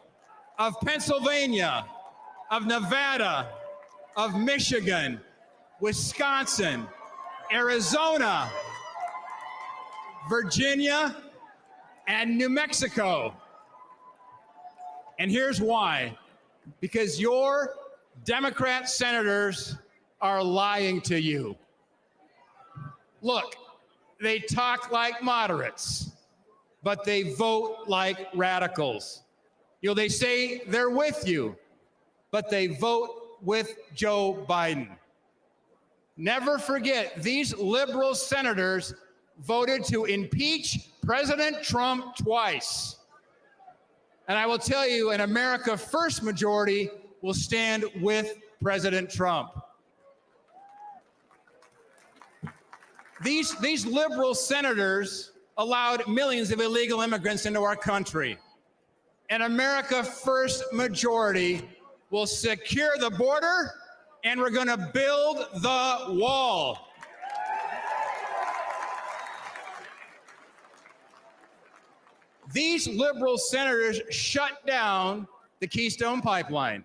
of Pennsylvania, of Nevada, of Michigan, Wisconsin, Arizona, Virginia, and New Mexico. And here's why. Because your Democrat senators are lying to you. Look, they talk like moderates, but they vote like radicals. You know, they say they're with you, but they vote with Joe Biden. Never forget, these liberal senators voted to impeach President Trump twice. And I will tell you, an America First majority will stand with President Trump. These liberal senators allowed millions of illegal immigrants into our country. An America First majority will secure the border, and we're going to build the wall. These liberal senators shut down the Keystone Pipeline.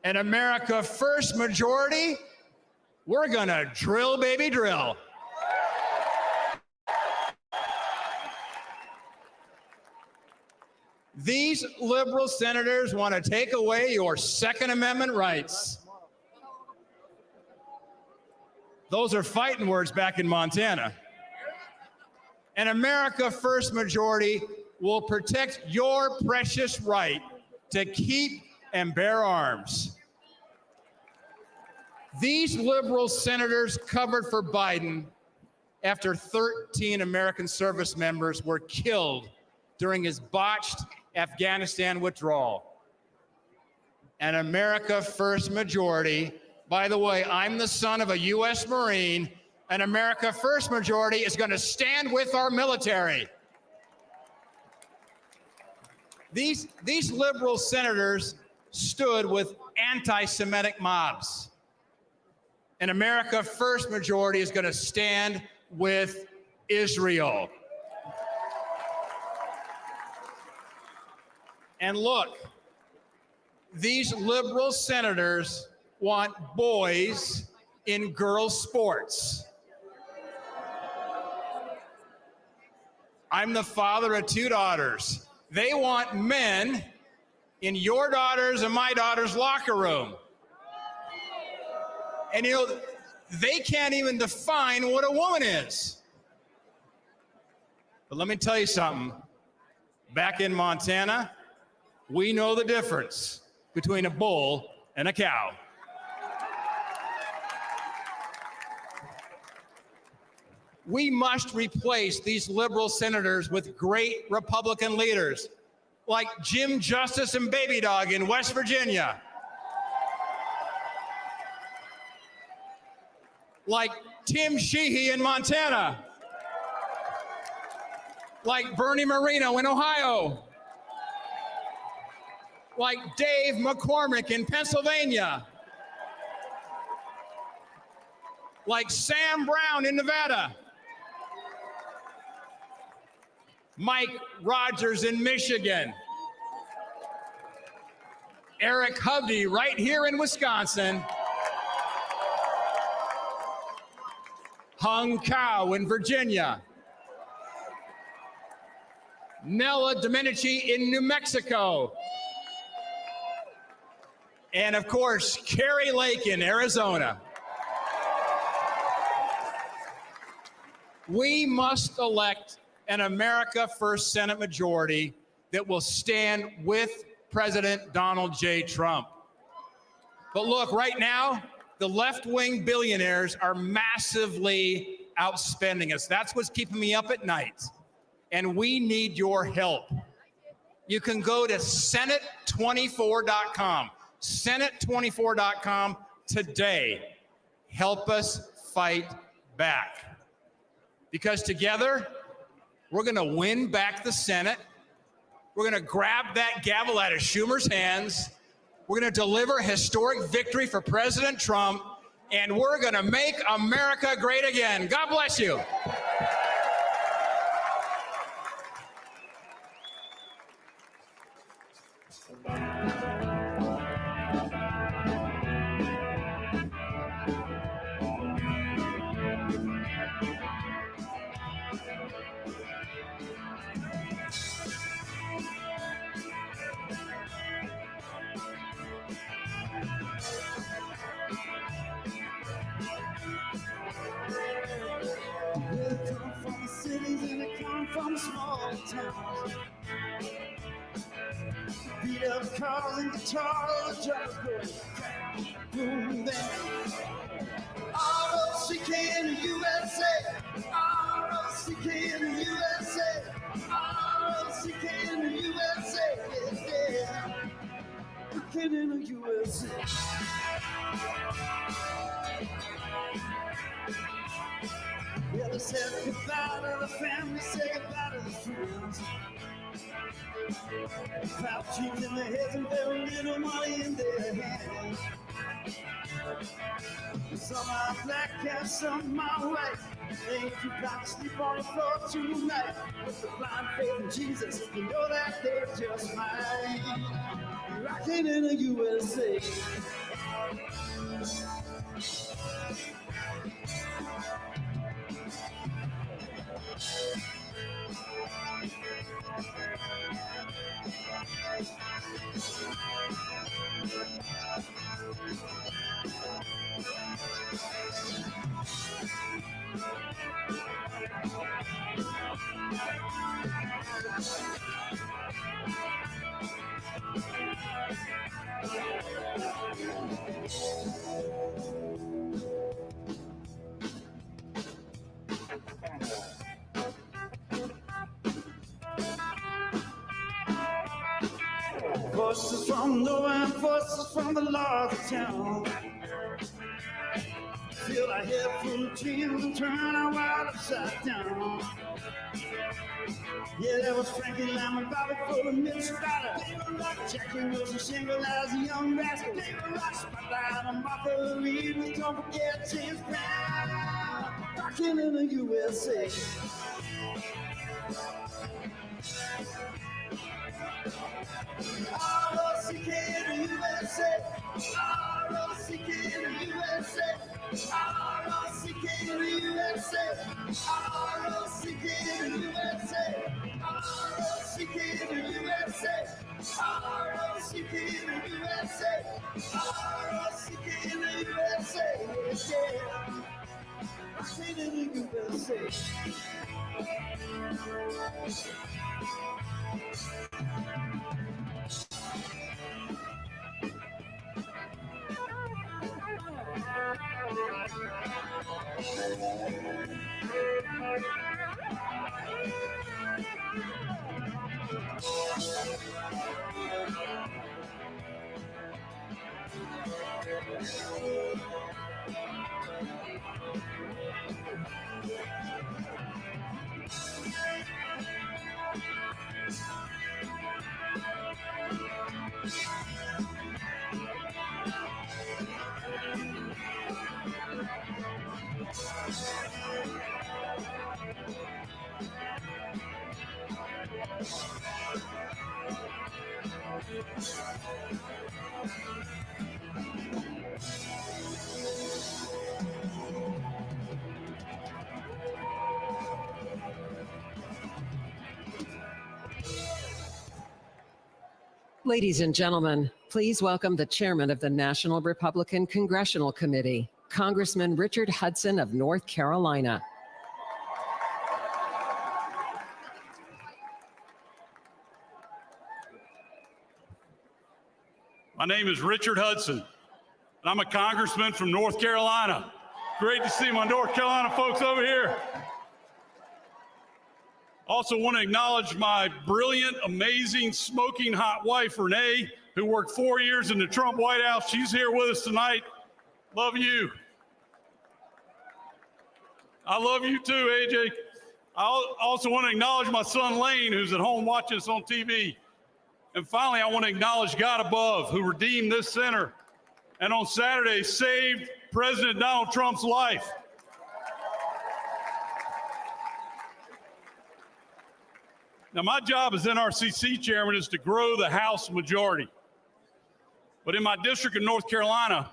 An America First majority, we're going to drill, baby, drill. These liberal senators want to take away your Second Amendment rights. Those are fighting words back in Montana. An America First majority will protect your precious right to keep and bear arms. These liberal senators covered for Biden after 13 American service members were killed during his botched Afghanistan withdrawal. An America First majority, by the way, I'm the son of a U.S. Marine. An America First majority is going to stand with our military. These liberal senators stood with anti-Semitic mobs. An America First majority is going to stand with Israel. And look, these liberal senators want boys in girls' sports. I'm the father of 2 daughters. They want men in your daughter's and my daughter's locker room. And you know, they can't even define what a woman is. But let me tell you something. Back in Montana, we know the difference between a bull and a cow. We must replace these liberal senators with great Republican leaders like Jim Justice and Baby Dog in West Virginia, like Tim Sheehy in Montana, like Bernie Moreno in Ohio, like Dave McCormick in Pennsylvania, like Sam Brown in Nevada, Mike Rogers in Michigan, Eric Hovde right here in Wisconsin, Hung Cao in Virginia, Nella Domenici in New Mexico, and of course, Carrie Lake in Arizona. We must elect an America First Senate majority that will stand with President Donald J. Trump. But look, right now, the left-wing billionaires are massively outspending us. That's what's keeping me up at night. And we need your help. You can go to Senate24.com, Senate24.com today. Help us fight back. Because together, we're going to win back the Senate. We're going to grab that gavel out of Schumer's hands. We're going to deliver a historic victory for President Trump. And we're going to make America great again. God bless you. From small towns, beat up cars and guitars, just boom, bang. ROCK in the USA, ROCK in the USA, ROCK in the USA, yeah, ROCK in the USA. Yeah, they said goodbye to the family, say goodbye to the friends. Proud cheeks in their heads and very little money in their hands. Some are black and some are white. They ain't too proud to sleep on the floor tonight. With the blind faith in Jesus, you know that they just might. Rockin' in the USA. Voices from nowhere, voices from the larger town. Feel a head full of dreams and turn our world upside down. Yeah, there was Frankie Lamb and Bobby Fuller, Mitch Ryder, David Rock, Jackie Wilson, Shingle as a young rascal, David Rock, Spotlight on Martha Reed, we don't forget James Brown, rockin' in the USA. ROCK in the USA, ROCK in the USA, ROCK in the USA, ROCK in the USA. Ladies and gentlemen, please welcome the chairman of the National Republican Congressional Committee, Congressman Richard Hudson of North Carolina. My name is Richard Hudson, and I'm a congressman from North Carolina. Great to see my North Carolina folks over here. Also want to acknowledge my brilliant, amazing, smoking hot wife, Renee, who worked 4 years in the Trump White House. She's here with us tonight. Love you. I love you too, AJ. I also want to acknowledge my son, Lane, who's at home watching us on TV. And finally, I want to acknowledge God above, who redeemed this center and on Saturday saved President Donald Trump's life. Now, my job as NRCC chairman is to grow the House majority. But in my district in North Carolina,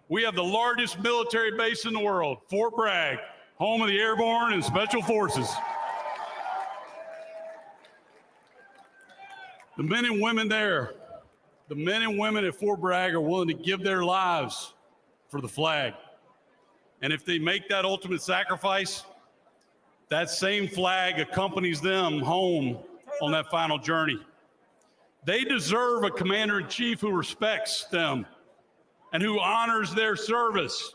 we have the largest military base in the world, Fort Bragg, home of the Airborne and Special Forces. The men and women there, the men and women at Fort Bragg are willing to give their lives for the flag. And if they make that ultimate sacrifice, that same flag accompanies them home on that final journey. They deserve a commander-in-chief who respects them and who honors their service.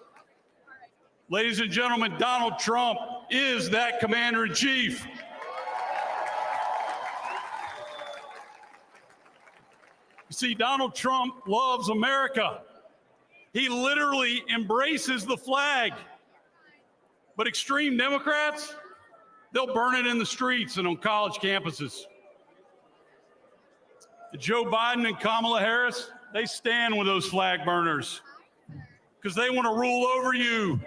Ladies and gentlemen, Donald Trump is that commander-in-chief. You see, Donald Trump loves America. He literally embraces the flag. But extreme Democrats, they'll burn it in the streets and on college campuses. Joe Biden and Kamala Harris, they stand with those flag burners because they want to rule over you.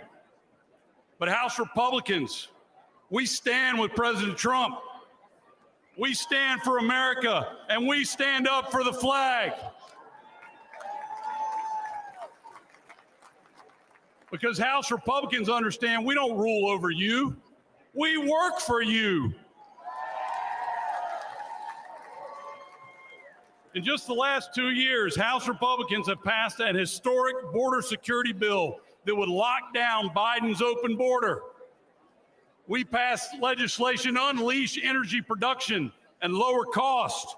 But House Republicans, we stand with President Trump. We stand for America, and we stand up for the flag. Because House Republicans understand we don't rule over you. We work for you. In just the last 2 years, House Republicans have passed an historic border security bill that would lock down Biden's open border. We passed legislation to unleash energy production and lower cost.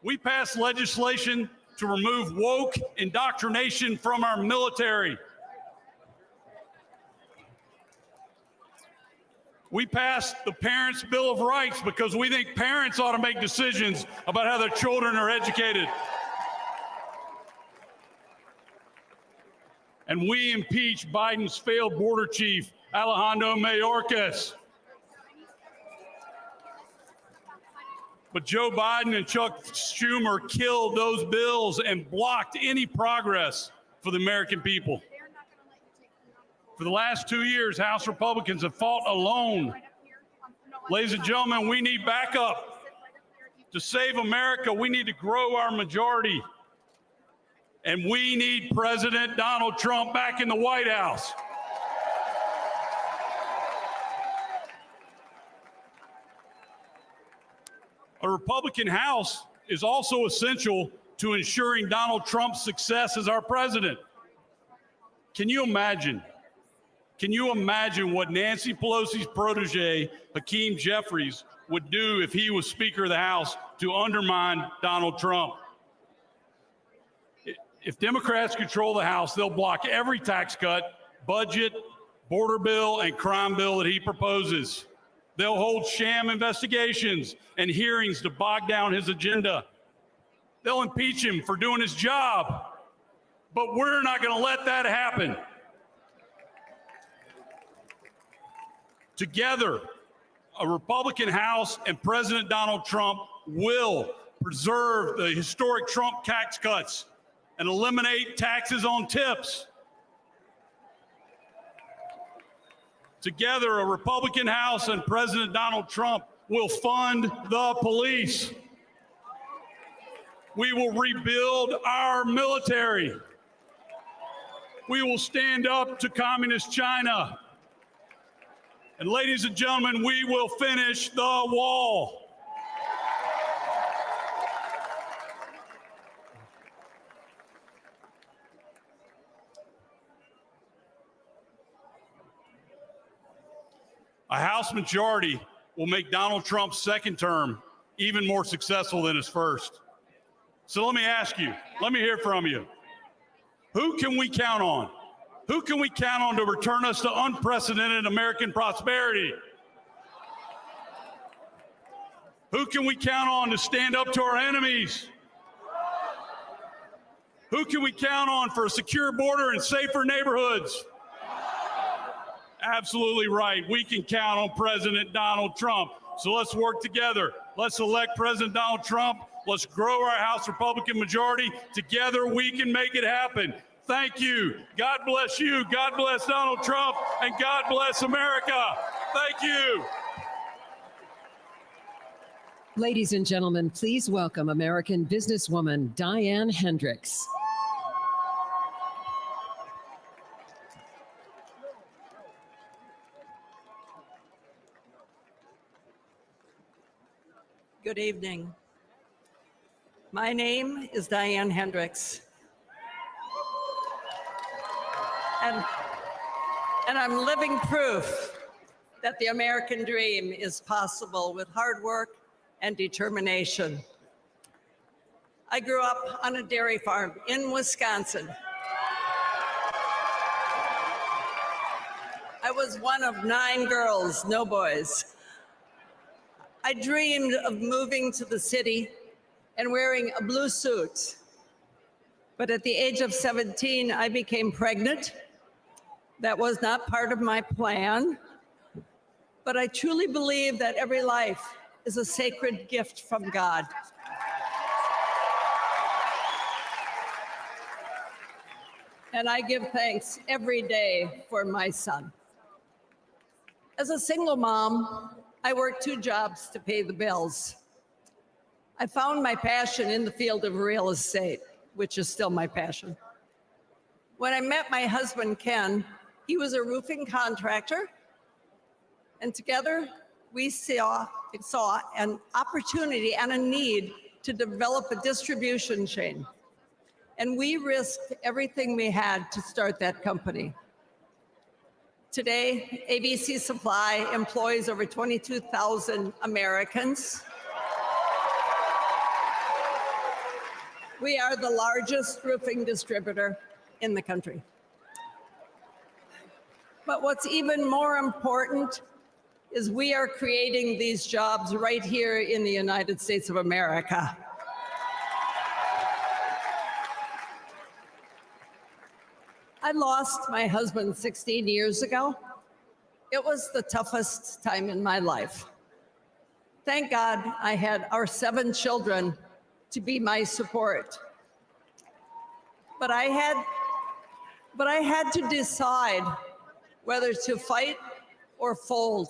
We passed legislation to remove woke indoctrination from our military. We passed the Parents' Bill of Rights because we think parents ought to make decisions about how their children are educated. And we impeached Biden's failed border chief, Alejandro Mayorkas. But Joe Biden and Chuck Schumer killed those bills and blocked any progress for the American people. For the last 2 years, House Republicans have fought alone. Ladies and gentlemen, we need backup. To save America, we need to grow our majority. And we need President Donald Trump back in the White House. A Republican House is also essential to ensuring Donald Trump's success as our president. Can you imagine Can you imagine what Nancy Pelosi's protege, Hakeem Jeffries, would do if he was Speaker of the House to undermine Donald Trump? If Democrats control the House, they'll block every tax cut, budget, border bill, and crime bill that he proposes. They'll hold sham investigations and hearings to bog down his agenda. They'll impeach him for doing his job. But we're not going to let that happen. Together, a Republican House and President Donald Trump will preserve the historic Trump tax cuts and eliminate taxes on tips. Together, a Republican House and President Donald Trump will fund the police. We will rebuild our military. We will stand up to communist China. And ladies and gentlemen, we will finish the wall. A House majority will make Donald Trump's second term even more successful than his first. So let me ask you, let me hear from you. Who can we count on? Who can we count on to return us to unprecedented American prosperity? Who can we count on to stand up to our enemies? Who can we count on for a secure border and safer neighborhoods? Absolutely right. We can count on President Donald Trump. So let's work together. Let's elect President Donald Trump. Let's grow our House Republican majority. Together, we can make it happen. Thank you. God bless you. God bless Donald Trump. And God bless America. Thank you. Ladies and gentlemen, please welcome American businesswoman Diane Hendricks. Good evening. My name is Diane Hendricks. And I'm living proof that the American dream is possible with hard work and determination. I grew up on a dairy farm in Wisconsin. I was one of 9 girls, no boys. I dreamed of moving to the city and wearing a blue suit. But at the age of 17, I became pregnant. That was not part of my plan. But I truly believe that every life is a sacred gift from God. And I give thanks every day for my son. As a single mom, I worked 2 jobs to pay the bills. I found my passion in the field of real estate, which is still my passion. When I met my husband, Ken, he was a roofing contractor, and together we saw an opportunity and a need to develop a distribution chain. And we risked everything we had to start that company. Today, ABC Supply employs over 22,000 Americans. We are the largest roofing distributor in the country. But what's even more important is we are creating these jobs right here in the United States of America. I lost my husband 16 years ago. It was the toughest time in my life. Thank God I had our 7 children to be my support. But I had to decide whether to fight or fold.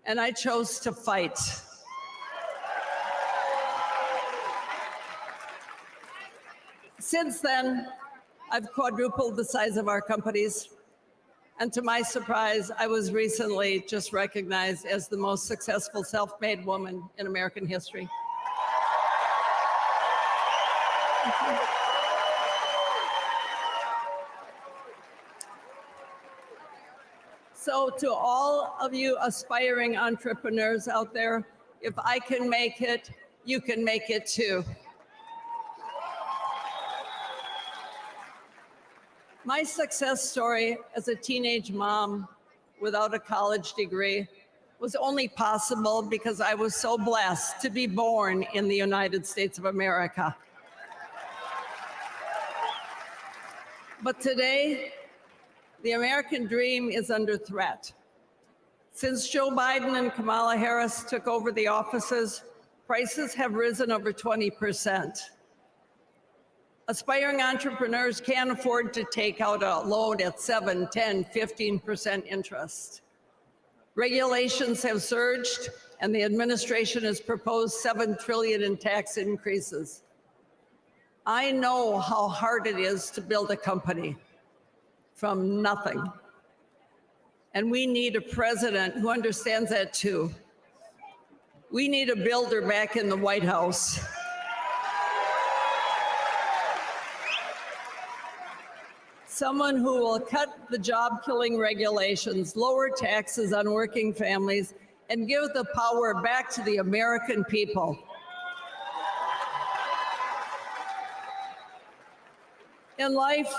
And I chose to fight. Since then, I've quadrupled the size of our companies. And to my surprise, I was recently just recognized as the most successful self-made woman in American history. So to all of you aspiring entrepreneurs out there, if I can make it, you can make it too. My success story as a teenage mom without a college degree was only possible because I was so blessed to be born in the United States of America. But today, the American dream is under threat. Since Joe Biden and Kamala Harris took over the offices, prices have risen over 20%. Aspiring entrepreneurs can't afford to take out a loan at 7, 10, 15% interest. Regulations have surged, and the administration has proposed $7 trillion in tax increases. I know how hard it is to build a company from nothing. And we need a president who understands that too. We need a builder back in the White House. Someone who will cut the job-killing regulations, lower taxes on working families, and give the power back to the American people. In life,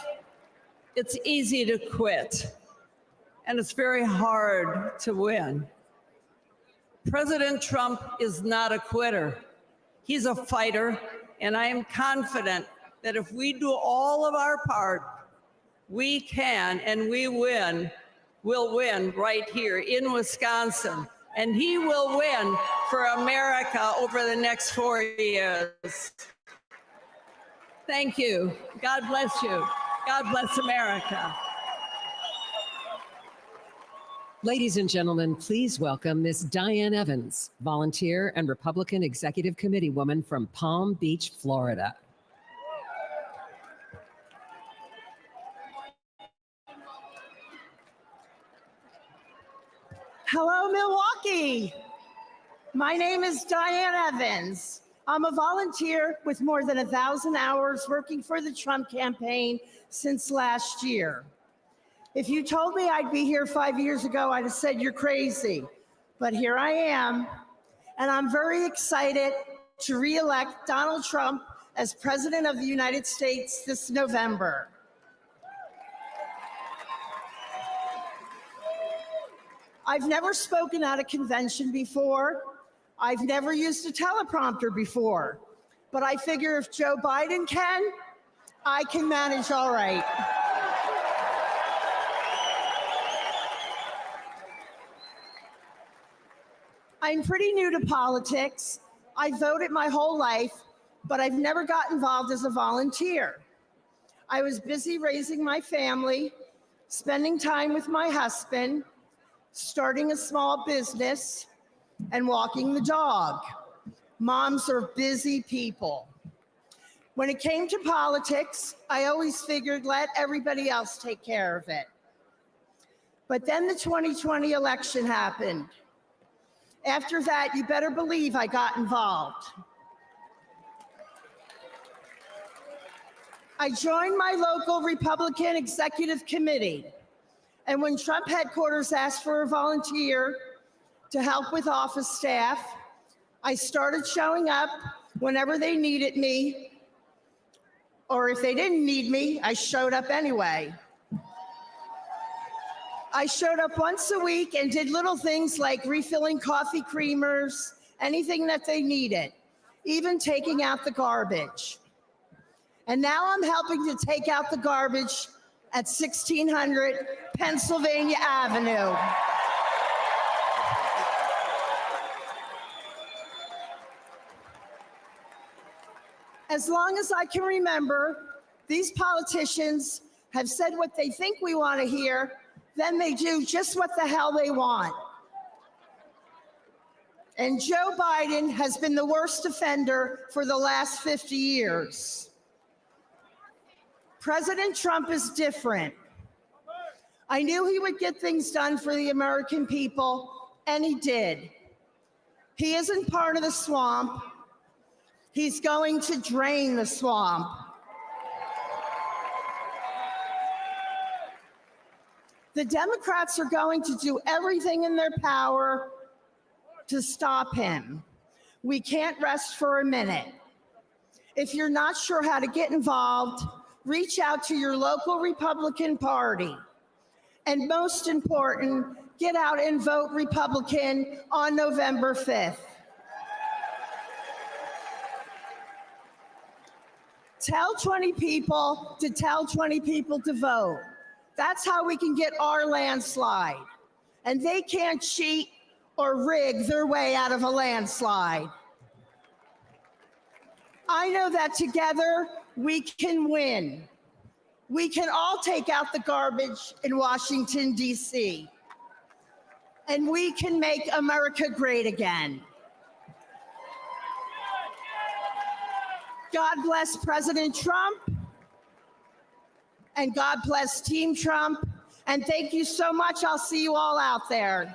it's easy to quit, and it's very hard to win. President Trump is not a quitter. He's a fighter, and I am confident that if we do all of our part, we can and we will win right here in Wisconsin. And he will win for America over the next 4 years. Thank you. God bless you. God bless America. Ladies and gentlemen, please welcome Ms. Diane Evans, volunteer and Republican Executive Committee woman from Palm Beach, Florida. Hello, Milwaukee. My name is Diane Evans. I'm a volunteer with more than 1,000 hours working for the Trump campaign since last year. If you told me I'd be here 5 years ago, I'd have said you're crazy. But here I am, and I'm very excited to re-elect Donald Trump as President of the United States this November. I've never spoken at a convention before. I've never used a teleprompter before. But I figure if Joe Biden can, I can manage all right. I'm pretty new to politics. I voted my whole life, but I've never got involved as a volunteer. I was busy raising my family, spending time with my husband, starting a small business, and walking the dog. Moms are busy people. When it came to politics, I always figured let everybody else take care of it. But then the 2020 election happened. After that, you better believe I got involved. I joined my local Republican Executive Committee. And when Trump headquarters asked for a volunteer to help with office staff, I started showing up whenever they needed me, or if they didn't need me, I showed up anyway. I showed up once a week and did little things like refilling coffee creamers, anything that they needed, even taking out the garbage. And now I'm helping to take out the garbage at 1600 Pennsylvania Avenue. As long as I can remember, these politicians have said what they think we want to hear, then they do just what the hell they want. And Joe Biden has been the worst offender for the last 50 years. President Trump is different. I knew he would get things done for the American people, and he did. He isn't part of the swamp. He's going to drain the swamp. The Democrats are going to do everything in their power to stop him. We can't rest for a minute. If you're not sure how to get involved, reach out to your local Republican Party. And most important, get out and vote Republican on November 5th. Tell 20 people to tell 20 people to vote. That's how we can get our landslide. And they can't cheat or rig their way out of a landslide. I know that together we can win. We can all take out the garbage in Washington, D.C. And we can make America great again. God bless President Trump, and God bless Team Trump. And thank you so much. I'll see you all out there.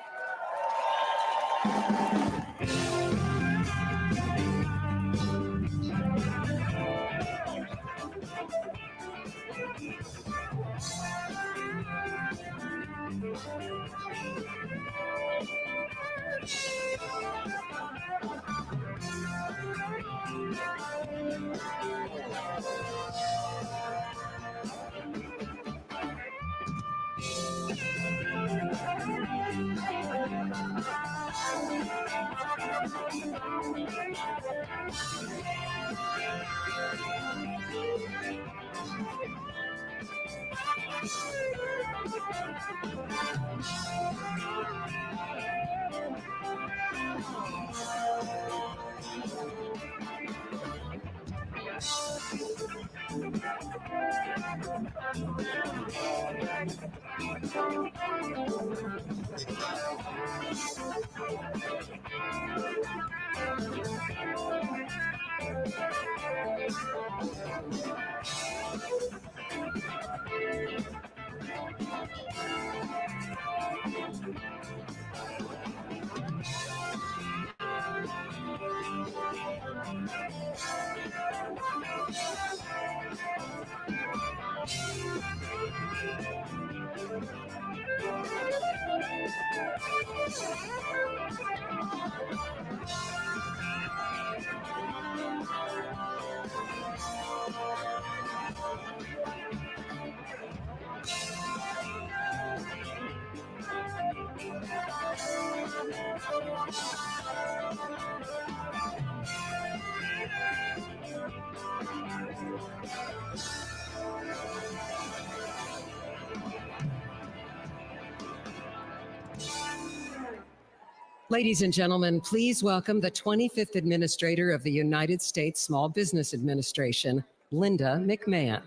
Ladies and gentlemen, please welcome the 25th Administrator of the United States Small Business Administration, Linda McMahon.